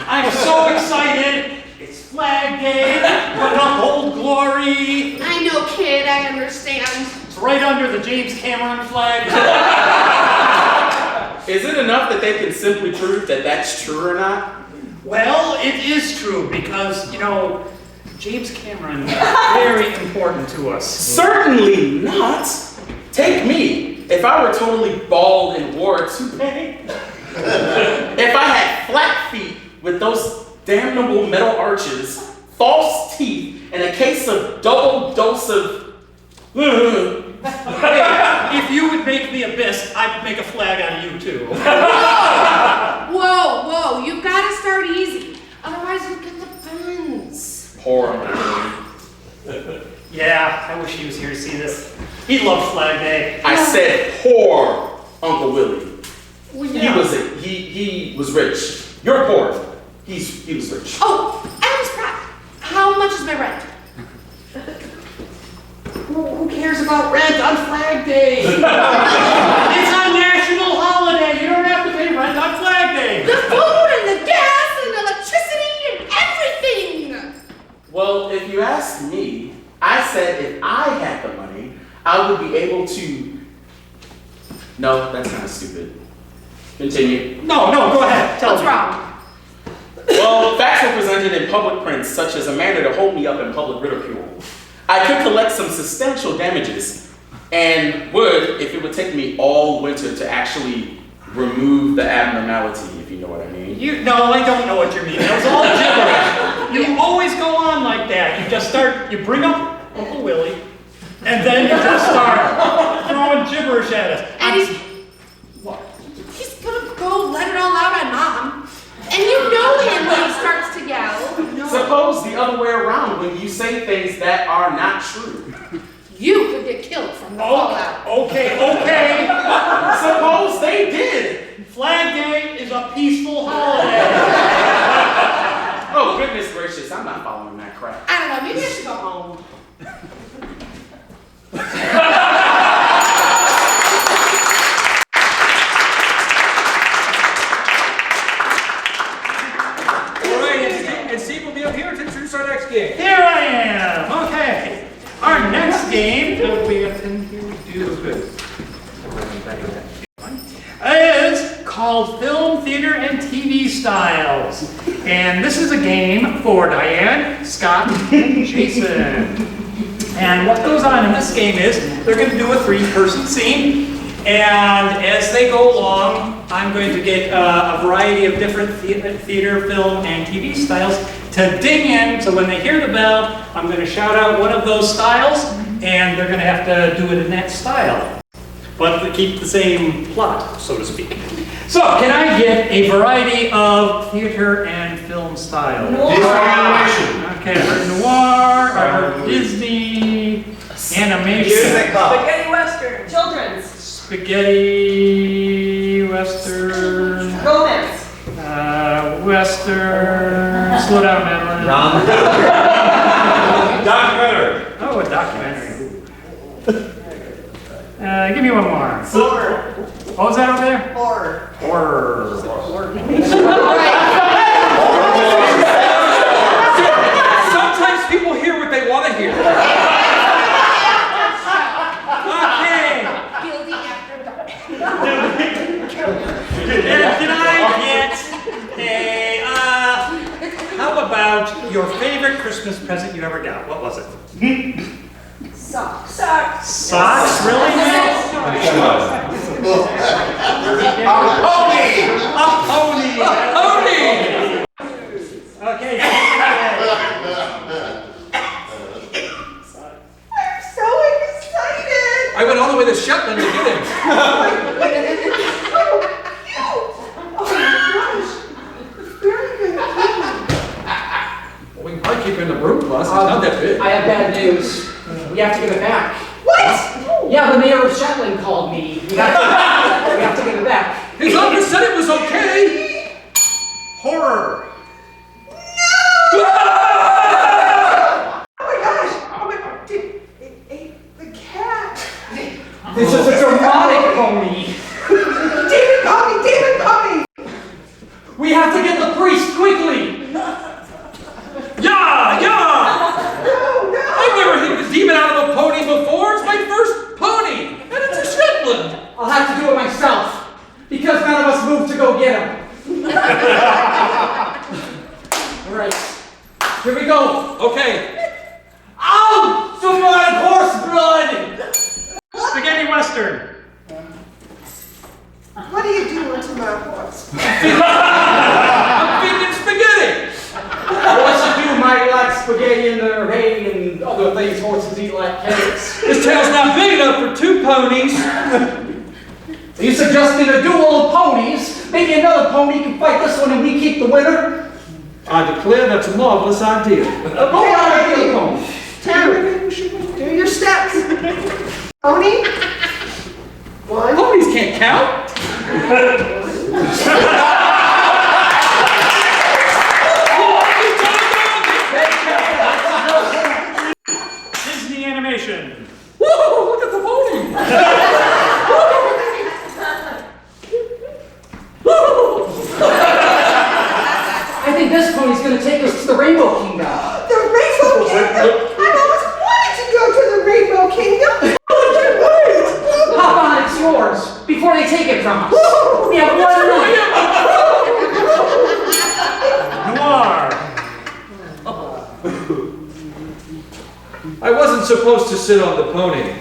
I'm so excited. It's Flag Day. We're gonna hold glory. I know, kid, I understand. It's right under the James Cameron flag. Is it enough that they can simply prove that that's true or not? Well, it is true because, you know, James Cameron very important to us? Certainly not. Take me. If I were totally bald and wore a toupee, if I had flat feet with those damnable metal arches, false teeth, and a case of double dose of... Hey, if you would make me a bisque, I'd make a flag out of you too. Whoa, you gotta start easy. Otherwise you get the bends. Poor Yeah, I wish he was here to see this. He loved Flag Day. I said poor Uncle Willie. Well, He yeah. was rich. You're poor. He was rich. Oh, I was proud. How much is my rent? Who cares about rent on Flag Day? It's a national holiday. You don't have to pay rent on Flag Day. The food and the gas and the electricity and everything. Well, if you ask me, I said if I had the money, I would be able to... No, that's kind of stupid. Continue. No, go ahead. Tell What's me. wrong? Well, facts were presented in public prints, such as a manner to hold me up in public ridicule. I could collect some substantial damages, and would if it would take me all winter to actually remove the abnormality, if you know what I mean. No, I don't know what you mean. That was all gibberish. You always go on like that. You bring up Uncle Willie, and then you just start throwing gibberish at us. And he's gonna go let it all out on Mom. And you know him when he starts to yell. Suppose the other way around when you say things that are not true. You could get killed from the fallout. Okay. Suppose they did. Flag Day is a peaceful holiday. Oh, goodness gracious, I'm not following that crap. I don't know, maybe I should go home. And Steve will be up here to introduce our next game. Here I am. Okay. Our next game is called Film, Theater, and TV Styles. And this is a game for Diane, Scott, and Jason. And what goes on in this game is they're going to do a 3-person scene. And as they go along, I'm going to get a variety of different theater, film, and TV styles to ding in. So when they hear the bell, I'm going to shout out one of those styles, and they're going to have to do it in that style. But to keep the same plot, so to speak. So, can I get a variety of theater and film styles? Okay, I heard noir, I heard Disney, animation. Spaghetti Western. Children's. Spaghetti, Western, Romance. Western, slow down, Madeline. Documentary. Oh, a documentary. Give me one more. Horror. What was that over there? Horror. Horror. Sometimes people hear what they want to hear. Okay. Guilty after dark. Can I get how about your favorite Christmas present you ever got? What was it? Socks. Socks? Really? A pony! Okay. I'm so excited. I went all the way to Shetland to get him. Oh my gosh. Very good. We can probably keep him in the broom bus. It's not that big. I have bad news. We have to give it back. What? Yeah, the mayor of Shetland called me. We have to give it back. His office said it was okay. Horror. Oh my gosh. Oh my god. It ate the cat. This is a dramatic pony. David caught me. We have to get the priest quickly. Yeah! No. I've never hit the demon out of a pony before. It's my first pony. And it's a Shetland. I'll have to do it myself because none of us moved to go get him. All right. Here we go. Okay. Ow! Someone horse blood! Spaghetti Western. What are you doing to my horse? I'm feeding spaghetti. Horses do might like spaghetti in their hay and other things horses eat like carrots. This tail's not big enough for 2 ponies. Are you suggesting a duel of ponies? Maybe another pony can fight this one and we keep the winner? I declare that's a marvelous idea. Go on, the pony. Tamara, do your steps. Pony. 1. Ponies can't count. Disney animation. Woo! Look at the pony. I think this pony's gonna take us to the Rainbow Kingdom. The Rainbow Kingdom. I've always wanted to go to the Rainbow Kingdom. Hop on, it's yours, before they take it from us. We have 1 minute. Noir. I wasn't supposed to sit on the pony.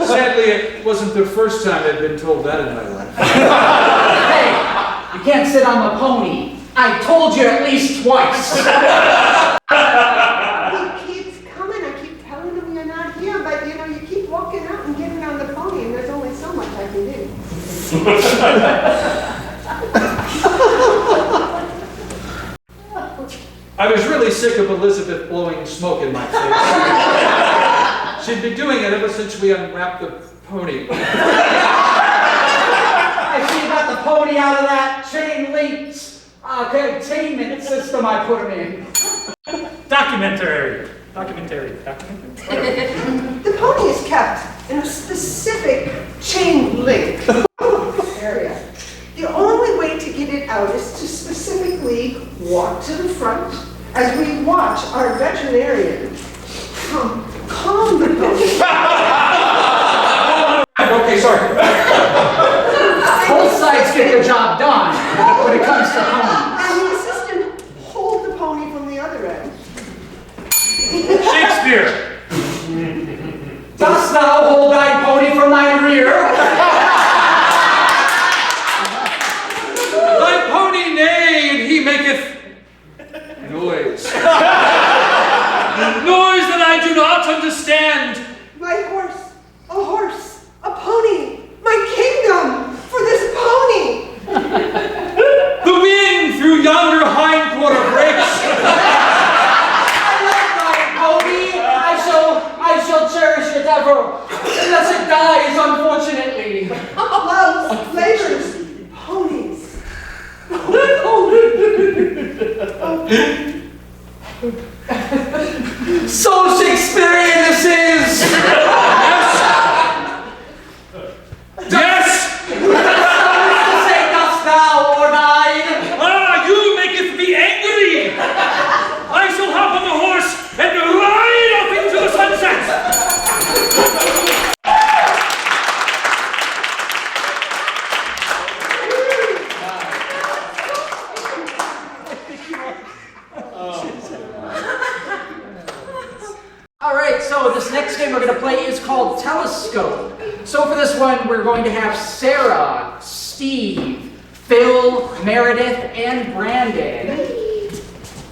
Sadly, it wasn't the first time I'd been told that in my life. Hey, you can't sit on the pony. I told you at least twice. He keeps coming. I keep telling him you're not here, but you know, you keep walking out and getting on the pony, and there's only so much I can do. I was really sick of Elizabeth blowing smoke in my face. She'd been doing it ever since we unwrapped the pony. I see you got the pony out of that chain link containment system I put him in. Documentary. The pony is kept in a specific chain link area. The only way to get it out is to specifically walk to the front as we watch our veterinarian calm the pony. Okay, sorry. Both sides get the job done when it comes to pony. And the assistant hold the pony from the other end. Shakespeare. Dost thou hold thy pony from thy rear? Thy pony neigh, and he maketh noise. Noise that I do not understand. My horse, a pony, my kingdom for this pony. The wind through yonder hindquarter breaks. I love thy pony. I shall cherish it ever, unless it dies, unfortunately. Loves, labors, ponies. So Shakespearean this is! Yes! Say dost thou or thine? Ah, you maketh me angry! I shall hop on the horse and ride off into the sunset! Alright, so this next game we're going to play is called Telescope. So for this one, we're going to have Sarah, Steve, Phil, Meredith, and Branden.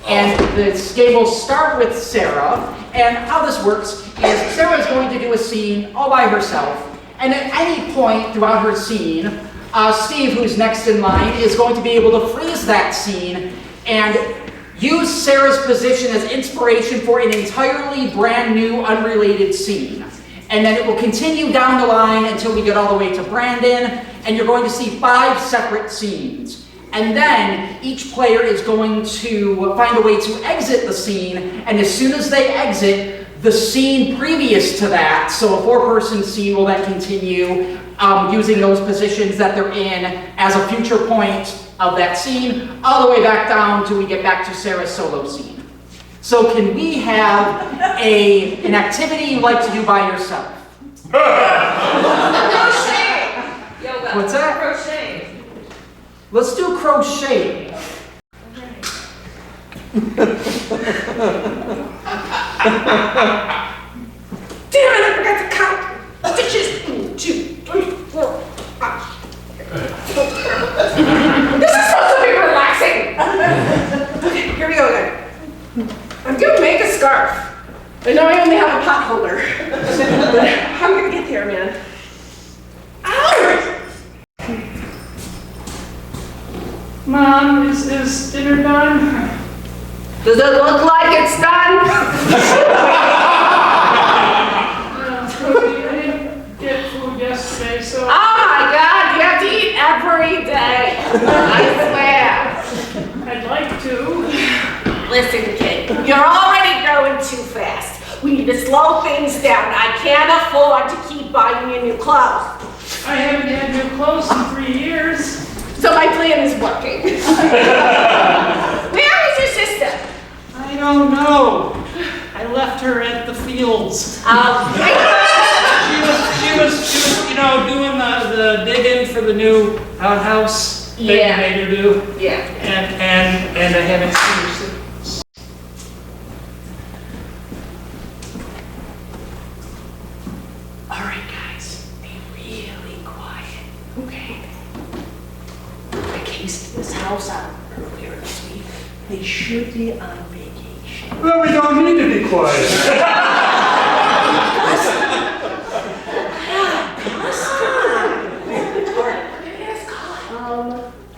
And this game will start with Sarah. And how this works is Sarah is going to do a scene all by herself. And at any point throughout her scene, Steve, who's next in line, is going to be able to freeze that scene and use Sarah's position as inspiration for an entirely brand new, unrelated scene. And then it will continue down the line until we get all the way to Branden, and you're going to see 5 separate scenes. And then each player is going to find a way to exit the scene, and as soon as they exit, the scene previous to that, so a 4-person scene will then continue using those positions that they're in as a future point of that scene, all the way back down till we get back to Sarah's solo scene. So can we have an activity you like to do by yourself? Crochet. Yoga. What's that? Crochet. Let's do crochet. Damn it, I forgot to count. Stitches. 1, 2, 3, 4, 5. This is supposed to be relaxing. Okay, here we go again. I'm gonna make a scarf. I know I only have a pot holder. But I'm gonna get there, man. Ow! Mom, is dinner done? Does it look like it's done? I didn't get food yesterday, so. Oh my God, you have to eat every day. I swear. I'd like to. Listen, kid, you're already growing too fast. We need to slow things down. I can't afford to keep buying you new clothes. I haven't had new clothes in 3 years. So my plan is working. Where is your sister? I don't know. I left her at the fields. She was, you know, doing the digging for the new outhouse that you made her do. Yeah. And I haven't seen her since. All right, guys, be really quiet, okay? I cased this house out earlier this week. They should be on vacation. Well, we don't need to be quiet.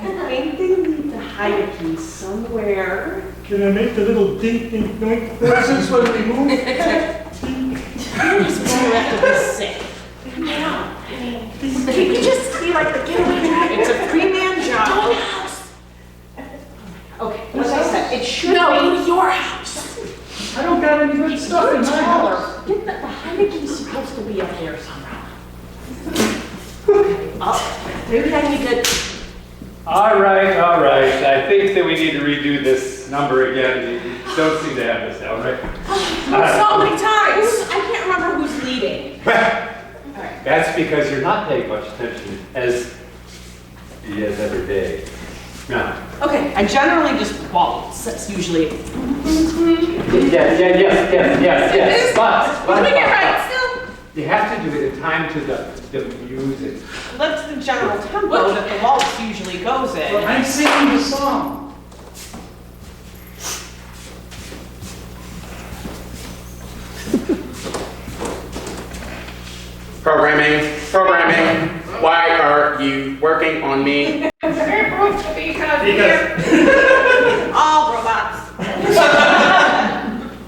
I think they need to hide a key somewhere. Can I make the little dink dink doink noises when we move? He's gonna have to be sick. I know. Can you just be like the getaway driver? It's a three-man job. Go in the house. Okay, what I said, it should be your house. I don't got any good stuff in my house. Get the Heineken's supposed to be up there somehow. Oh, maybe I need to. All right. I think that we need to redo this number again. You don't seem to have this now, right? So many times. I can't remember who's leading. That's because you're not paying much attention as he is every day. No. Okay, I generally just waltz. That's usually. Yes. But Doing it right still. you have to do it in time to the music. That's the general tempo that the waltz usually goes in. I'm singing the song. Programming. Why are you working on me? Because All robots.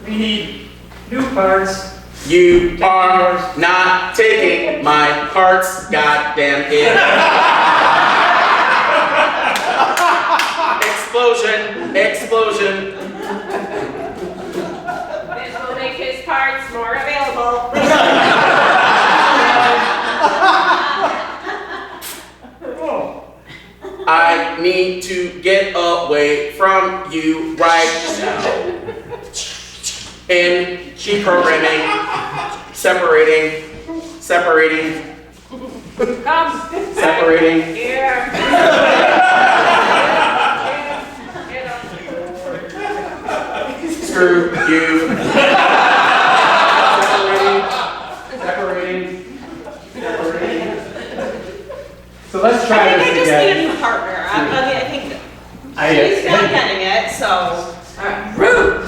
We need new parts. You are not taking my parts, goddamn it. Explosion. this will make his parts more available. I need to get away from you right now. In key programming, separating, Come. here. Screw you. Separating. So let's I try think I this just again. need a new partner. I think I- she's not getting it, so. Rude.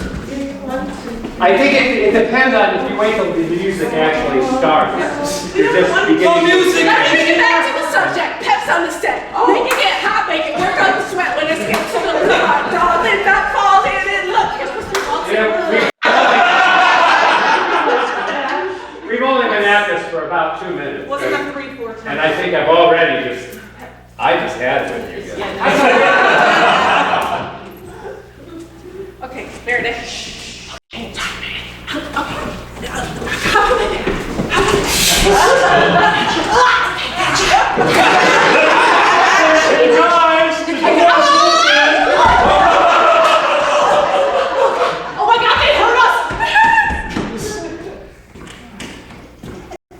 I think it depends on if you wait till the music actually starts. You're just beginning. music! Let me get back to the subject. Peps on the set. Make it get hot, make it work on the sweat when it gets a little hot. Darling, that falls in and look, you're supposed to be waltzing. We've only been at this for about 2 minutes. Wasn't a 3-4 time. And I think I've already I just had it with you guys. Okay, Meredith. Hey, talk, man. Oh my God, they hurt us!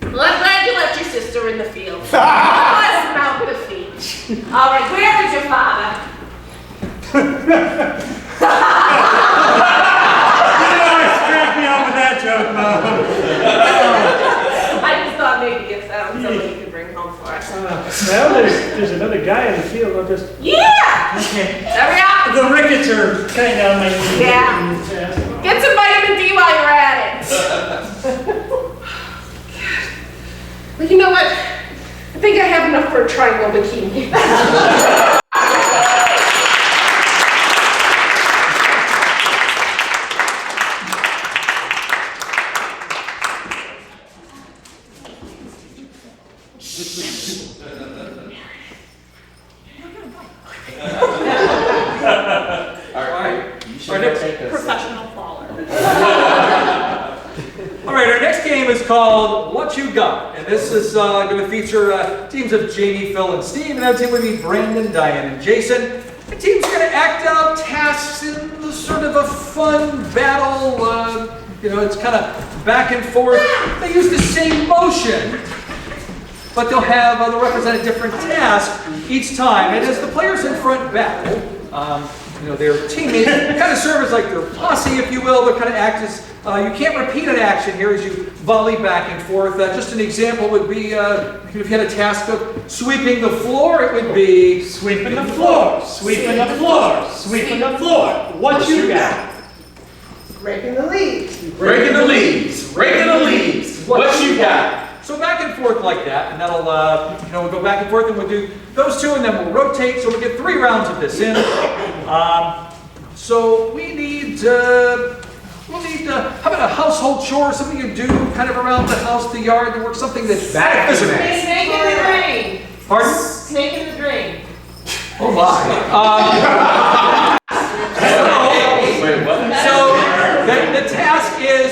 Well, I'm glad you left your sister in the field. Let's mount the feet. All right, where is your father? I just thought maybe if somebody could bring home for us. Well, there's another guy in the field. I'll just. Yeah! Okay. Hurry up! The rickets are kind of my. Yeah. Get some vitamin D while you're at it. Well, you know what? I think I have enough for a triangle bikini. Professional faller. All right, our next game is called What You Got, and this is going to feature teams of Jamie, Phil, and Steve, and that team would be Branden, Diane, and Jason. The team's going to act out tasks in sort of a fun battle. It's kind of back and forth. They use the same motion, but they'll represent a different task each time. And as the players in front battle, their teammates kind of serve as like their posse, if you will. They kind of act as, you can't repeat an action here as you volley back and forth. Just an example would be, if you had a task of sweeping the floor, it would be... Sweeping the floor, sweeping the floor, sweeping the floor. What you got? Raking the leaves. Raking the leaves. Raking the leaves. What you got? So back and forth like that, and that'll, we'll go back and forth, and we'll do those two, and then we'll rotate, so we'll get 3 rounds of this in. So we need, how about a household chore, something you do kind of around the house, the yard, the work, something that's physical. Snake in the drain. Pardon? Snake in the drain. Oh my. So the task is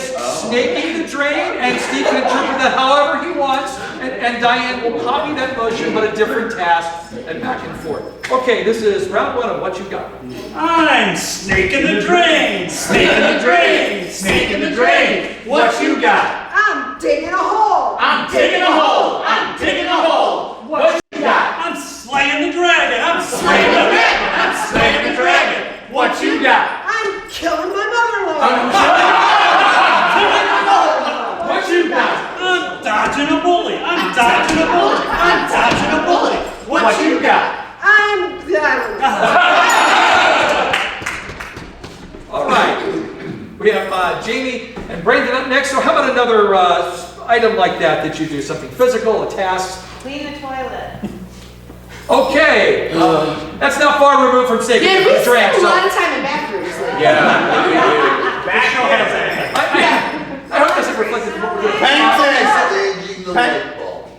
snaking the drain, and Steve can interpret that however he wants, and Diane will copy that motion, but a different task, and back and forth. Okay, this is round 1 of What You Got. I'm snaking the drain, snaking the drain, snaking the drain. What you got? I'm digging a hole. I'm digging a hole. I'm digging a hole. What you got? I'm slaying the dragon. I'm slaying the dragon. I'm slaying the dragon. What you got? I'm killing my mother-in-law. I'm killing my mother-in-law. What you got? I'm dodging a bully. I'm dodging a bully. I'm dodging a bully. What you got? I'm All right, we have Jamie and Branden up next. So how about another item like that you do? Something physical, a task? Clean the toilet. Okay, that's not far removed from snaking Yeah, the we drain. spend a lot of time in bathrooms. Like. Back has that. I hope this is reflected in what we're doing. Changing the light bulb.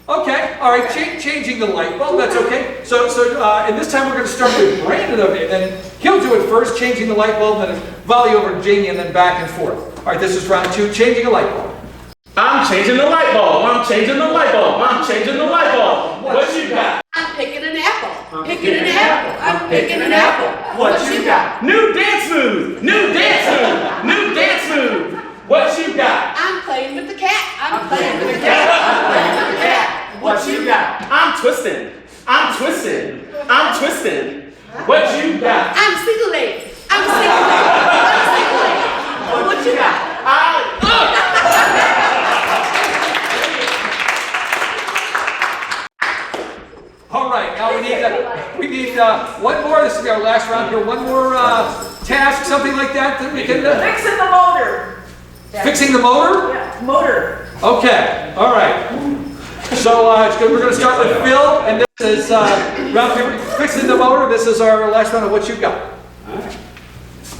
Okay, all right, changing the light bulb, that's okay. And this time we're going to start with Branden, okay, then he'll do it first, changing the light bulb, then volley over to Jamie, and then back and forth. All right, this is round 2, changing a light bulb. I'm changing the light bulb. I'm changing the light bulb. I'm changing the light bulb. What you got? I'm picking an apple. Picking an apple. I'm picking an apple. What you got? New dance move. New dance move. New dance move. What you got? I'm playing with the cat. I'm playing with the cat. I'm playing with the cat. What you got? I'm twisting. I'm twisting. I'm twisting. What you got? I'm singling. I'm singling. I'm singling. What you got? All right, now we need one more. This will be our last round here. One more task, something like that we can. Fixing the motor. Fixing the motor? Yeah, motor. Okay, all right. So we're going to start with Phil, and this is round 3, fixing the motor. This is our last round of What You Got.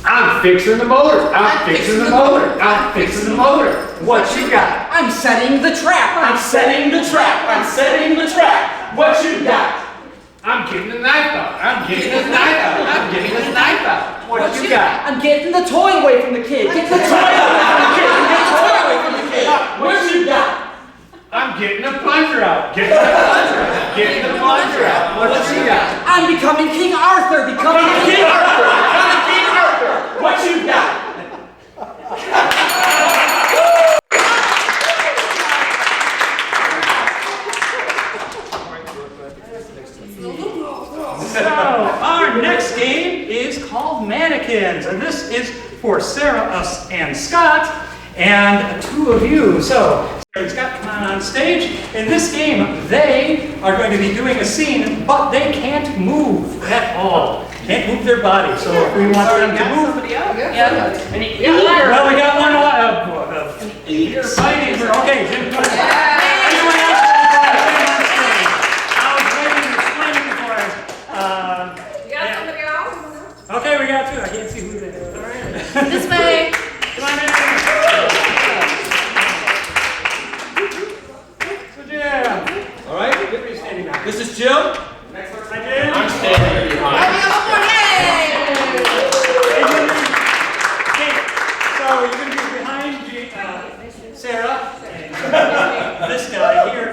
I'm fixing the motor. I'm fixing the motor. I'm fixing the motor. What you got? I'm setting the trap. I'm setting the trap. I'm setting the trap. What you got? I'm getting the knife out. I'm getting the knife out. I'm getting the knife out. What you got? I'm getting the toy away from the kid. Get the toy away from the kid. What you got? I'm getting the plunger out. Getting the plunger out. Getting the plunger out. What you got? I'm becoming King Arthur. Becoming King Arthur. Becoming King Arthur. What you got? So, our next game is called Mannequins, and this is for Sarah, us, and Scott. and 2 of you. So, Scott, come on stage. In this game, they are going to be doing a scene, but they can't move at all. Can't move their body. So if we want them to move, Somebody else. Yeah. well, we got one fighting. Okay, Jim, come on. Anyone else? I was waiting to explain it before. You got somebody else? Okay, we got 2. I can't see who they are. All right. This way. Come on in. So, Jim. All right. Get me standing now. This is Jim. Next one, hi, Jim. I'm standing behind. Okay, so you're going to be behind Sarah and this guy here.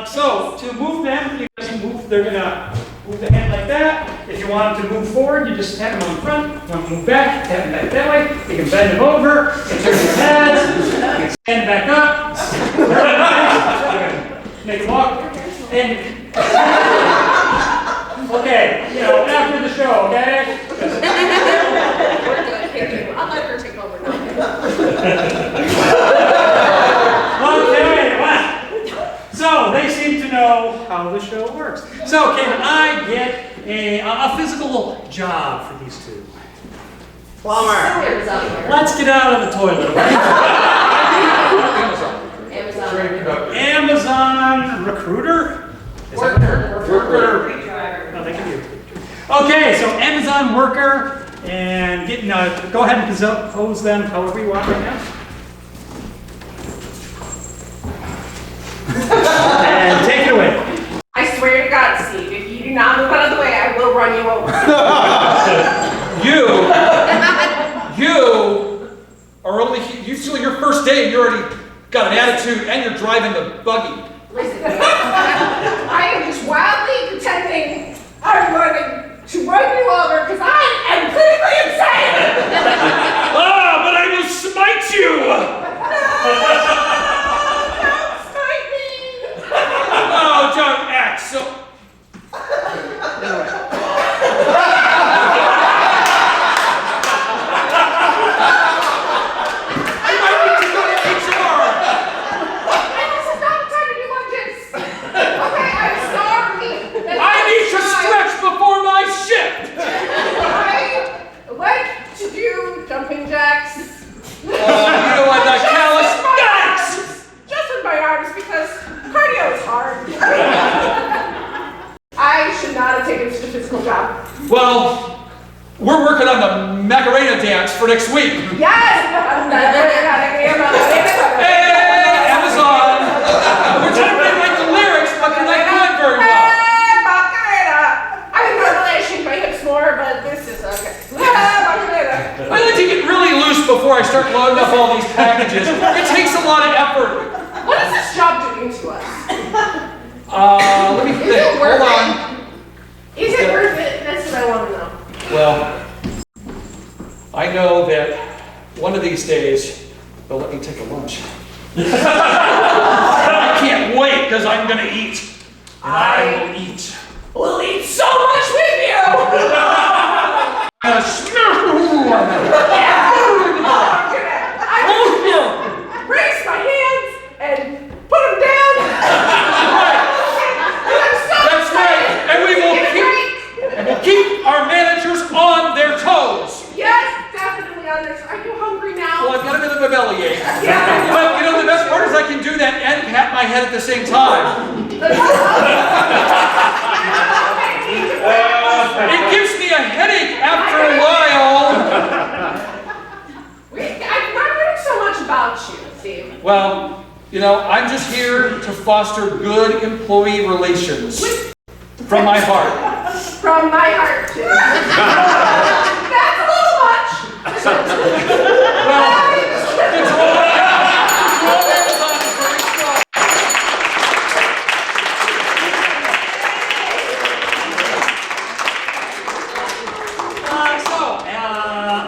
So to move them, you just move. They're going to move the hand like that. If you want them to move forward, you just tap them on the front. If you want to move back, tap them back that way. You can bend them over. You can turn your heads. You can stand back up. Make them walk. And okay, after the show, okay? We're good. Thank you. I'll let her take over now. Okay, wow. So they seem to know how the show works. So can I get a physical job for these 2? Plumber. Let's get out of the toilet. Amazon recruiter? Worker. No, they can be. Okay, so Amazon worker, and go ahead and pose them however you want right now. And take it away. I swear to God, Steve, if you do not move out of the way, I will run you over. You are only, it's still your first day and you already got an attitude and you're driving the buggy. Listen, I am just wildly pretending I'm going to run you over because I am clinically insane! But I will smite you! Don't smite me! Oh, don't act so... Jumping jacks. You know what, that calisthenics! Just with my arms because cardio is hard. I should not have taken such a physical job. Well, we're working on the Macarena dance for next week. Yes! Hey, Amazon! We're trying to rewrite the lyrics, but they're not going very well. Hey, Macarena! I'm in relation my hips more, but this is okay. I like to get really loose before I start loading up all these packages. It takes a lot of effort. What is this job doing to us? Let me think. Hold on. Is it worth it? That's what I want to know. Well, I know that one of these days they'll let me take a lunch. I can't wait because I'm going to eat. And I will eat. We'll eat so much with you! I'm gonna raise my hands and put them down. That's right. And we'll keep our managers on their toes. Yes, definitely on their toes. Are you hungry now? Well, I've got a bit of a bellyache. Yeah. But the best part is I can do that and pat my head at the same time. It gives me a headache after a while. I'm not learning so much about you, Steve. Well, I'm just here to foster good employee relations. From my heart. From my heart, too. That's a little much.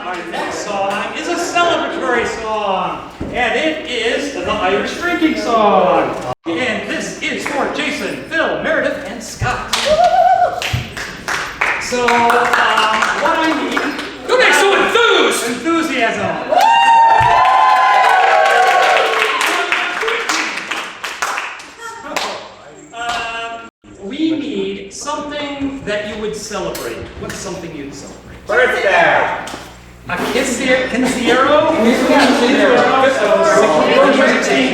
Our next song is a celebratory song, and it is the Irish drinking song. And this is for Jason, Phil, Meredith, and Scott. So, what I need... Don't make so enthused! Enthusiasm. something that you would celebrate. What's something you'd celebrate? Birthday. A quinceañero?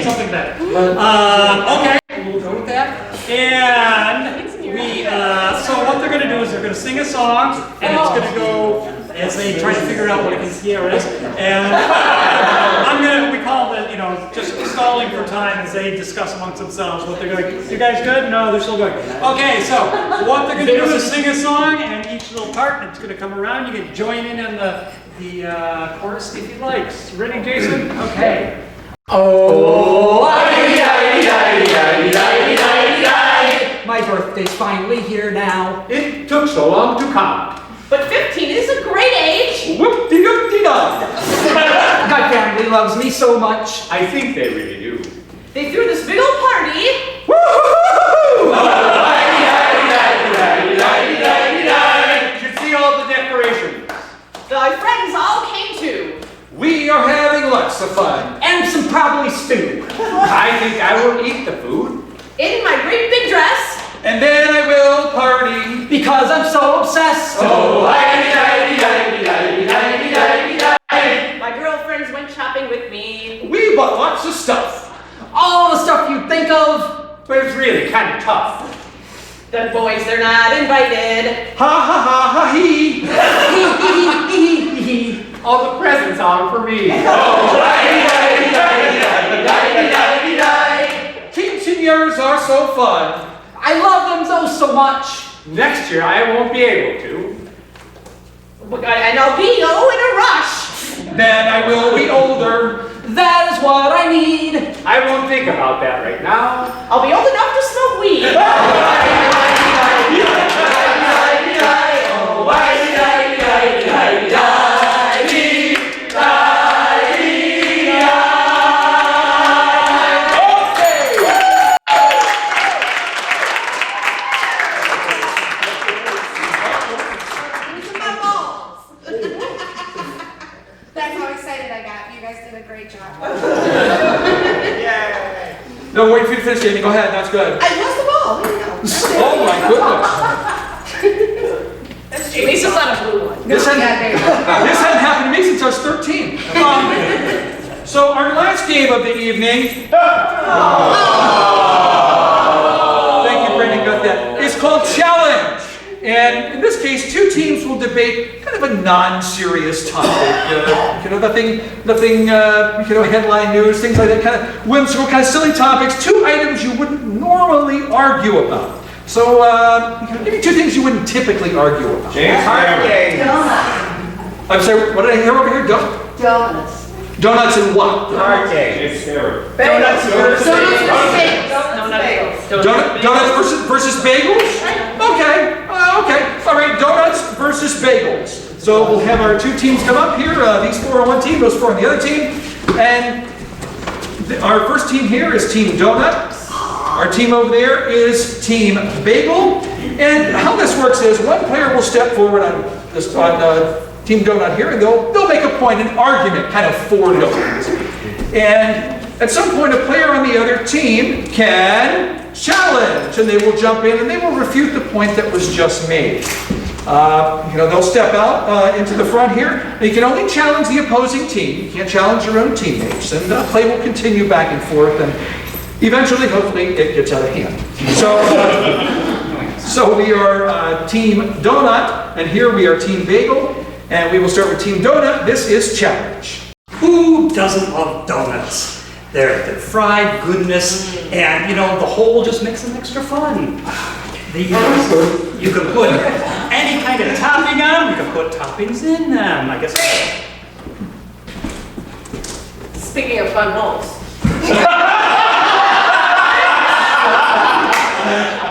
Something better. Okay, we'll go with that. And so what they're going to do is they're going to sing a song, and it's going to go as they try to figure out what a quinceañero is. And we call it, just stalling for time as they discuss amongst themselves what they're going. You guys good? No, they're still going. Okay, so what they're going to do is sing a song, and each little part, it's going to come around. You can join in on the chorus if you like. Ready, Jason? Okay. Oh, my birthday's finally here now. It took so long to come. But 15 is a great age. Whoop-de-doop-de-dum. My family loves me so much. I think they really do. They threw this big old party. Woo-hoo-hoo-hoo! You should see all the decorations. My friends all came too. We are having lots of fun. And some probably stew. I think I will eat the food. In my great big dress. And then I will party. Because I'm so obsessed. Oh, My girlfriends went shopping with me. we bought lots of stuff. All the stuff you'd think of. But it's really kind of tough. The boys, they're not invited. Ha ha ha ha hee. All the presents are for me. Quinceañeras are so fun. I love them so much. Next year I won't be able to. And I'll be in a rush. Then I will be older. That is what I need. I won't think about that right now. I'll be old enough to smoke weed. No, wait for you to finish, Jamie. Go ahead. That's good. I lost the ball. There you go. Oh my goodness. That's Jamie's just not a blue one. This hadn't happened to me since I was 13. So our last game of the evening. Thank you, Branden. Got that. It's called Challenge. And in this case, two teams will debate kind of a non-serious topic. Nothing. Headline news, things like that. Kind of whimsical, kind of silly topics. Two items you wouldn't normally argue about. So, give me two things you wouldn't typically argue about. I'm sorry. What did I hear over here? Donuts. Donuts and what? Donuts versus bagels? Okay. All right, donuts versus bagels. So we'll have our two teams come up here. These four on one team, those four on the other team. And our first team here is Team Donut. Our team over there is Team Bagel. And how this works is one player will step forward on Team Donut here, and they'll make a point, an argument, kind of for donuts. And at some point, a player on the other team can challenge, and they will jump in and they will refute the point that was just made. They'll step out into the front here. And you can only challenge the opposing team. You can't challenge your own teammates. And play will continue back and forth, and eventually, hopefully, it gets out of hand. So we are Team Donut, and here we are Team Bagel. And we will start with Team Donut. This is Challenge. Who doesn't love donuts? They're fried goodness, and the whole just makes them extra fun. You can put any kind of topping on them. You can put toppings in them. I guess. Speaking of fun holes.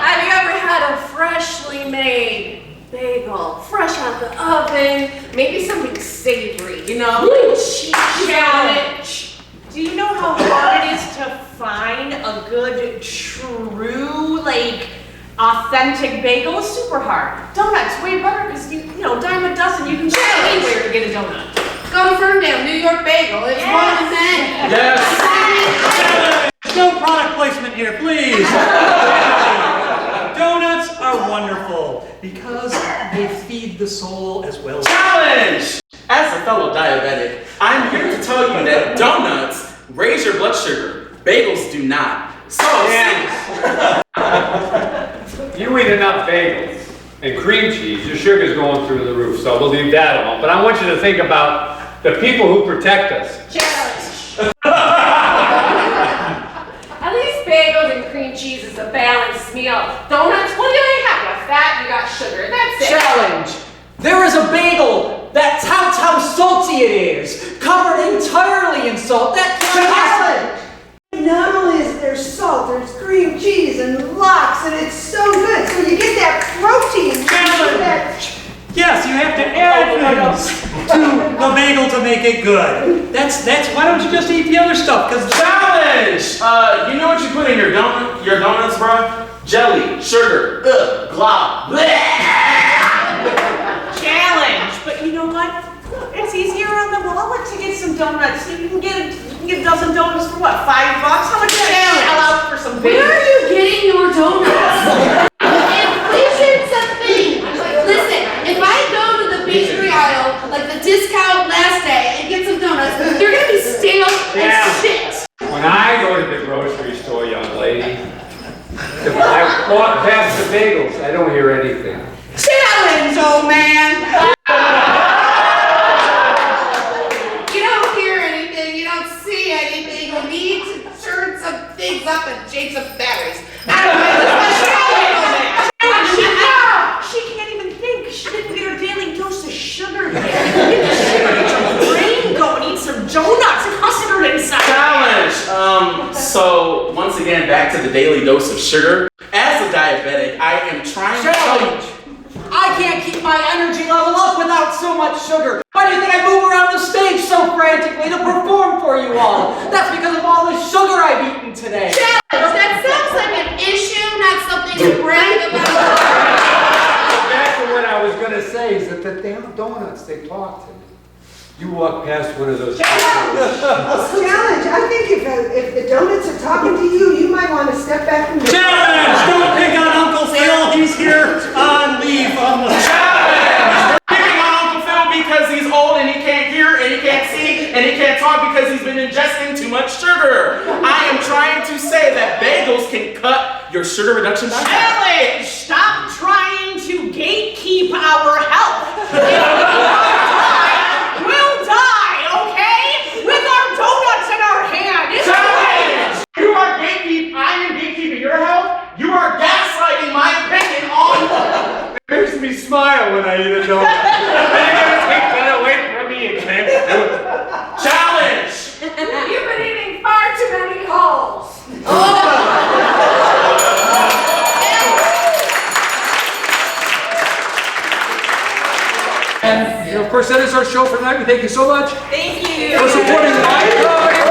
Have you ever had a freshly made bagel, fresh out the oven? Maybe something savory, like cheese sandwich. Do you know how hard it is to find a good, true, authentic bagel? It's super hard. Donuts, way better because dime a dozen. You can go anywhere to get a donut. Go to Ferndale, New York Bagel. It's one of many. Yes. No product placement here, please. Donuts are wonderful. powerful because they feed the soul as well. Challenge! As a fellow diabetic, I'm here to tell you that donuts raise your blood sugar. Bagels do not. So, You eat enough bagels and cream cheese, your sugar's going through the roof, so we'll leave that alone. But I want you to think about the people who protect us. Challenge. At least bagels and cream cheese is a balanced meal. Donuts, what do you have? You got fat, you got sugar. That's it. Challenge! There is a bagel that touts how salty it is, covered entirely in salt. That can't Challenge! Not only is there salt, there's cream cheese and lox, and it's so good. So you get that protein. Yes, you have to add things to the bagel to make it good. That's why don't you just eat the other stuff? Because challenge! You know what you put in your donuts, bro? Jelly, sugar, glob, Challenge, but you know what? It's easier on the wallet to get some donuts. You can get a dozen donuts for what, $5? How much should I shell out for some Where bagels? are you getting your donuts? Inflation's a thing. Listen, if I go to the bakery aisle, like the discount last day, and get some donuts, they're gonna be stale and shit. When I go to the grocery store, young lady, if I walk past the bagels, I don't hear anything. Challenge, old man! You don't hear anything, you don't see anything. You need to turn some things up and change some batteries. I don't know, She can't even think. She didn't get her daily dose of sugar yet. Get the sugar, get your brain going, eat some donuts, custard inside. Challenge! So once again, back to the daily dose of sugar. As a diabetic, I am trying to tell you. I can't keep my energy level up without so much sugar. Why do you think I move around the stage so frantically to perform for you all? That's because of all the sugar I've eaten today. Challenge, that sounds like an issue, not something to brag about. Back to what I was going to say is that the damn donuts, they talk to me. You walk past one of those. Challenge, I think if the donuts are talking to you, you might want to step back from the challenge! Don't pick on Uncle Phil. He's here on leave on the Challenge! We're picking on Uncle Phil because he's old and he can't hear and he can't see and he can't talk because he's been ingesting too much sugar. I am trying to say that bagels can cut your sugar reduction by half. Challenge! Stop trying to gatekeep our health. We'll die, okay? With our donuts in our hand. Challenge! You are gatekeeping. I am gatekeeping your health. You are gaslighting my opinion on. It makes me smile when I eat a donut. You're gonna take that away from me and can't do it. Challenge! You've been eating far too many holes. And of course, that is our show for tonight. We thank you so much Thank you. for supporting the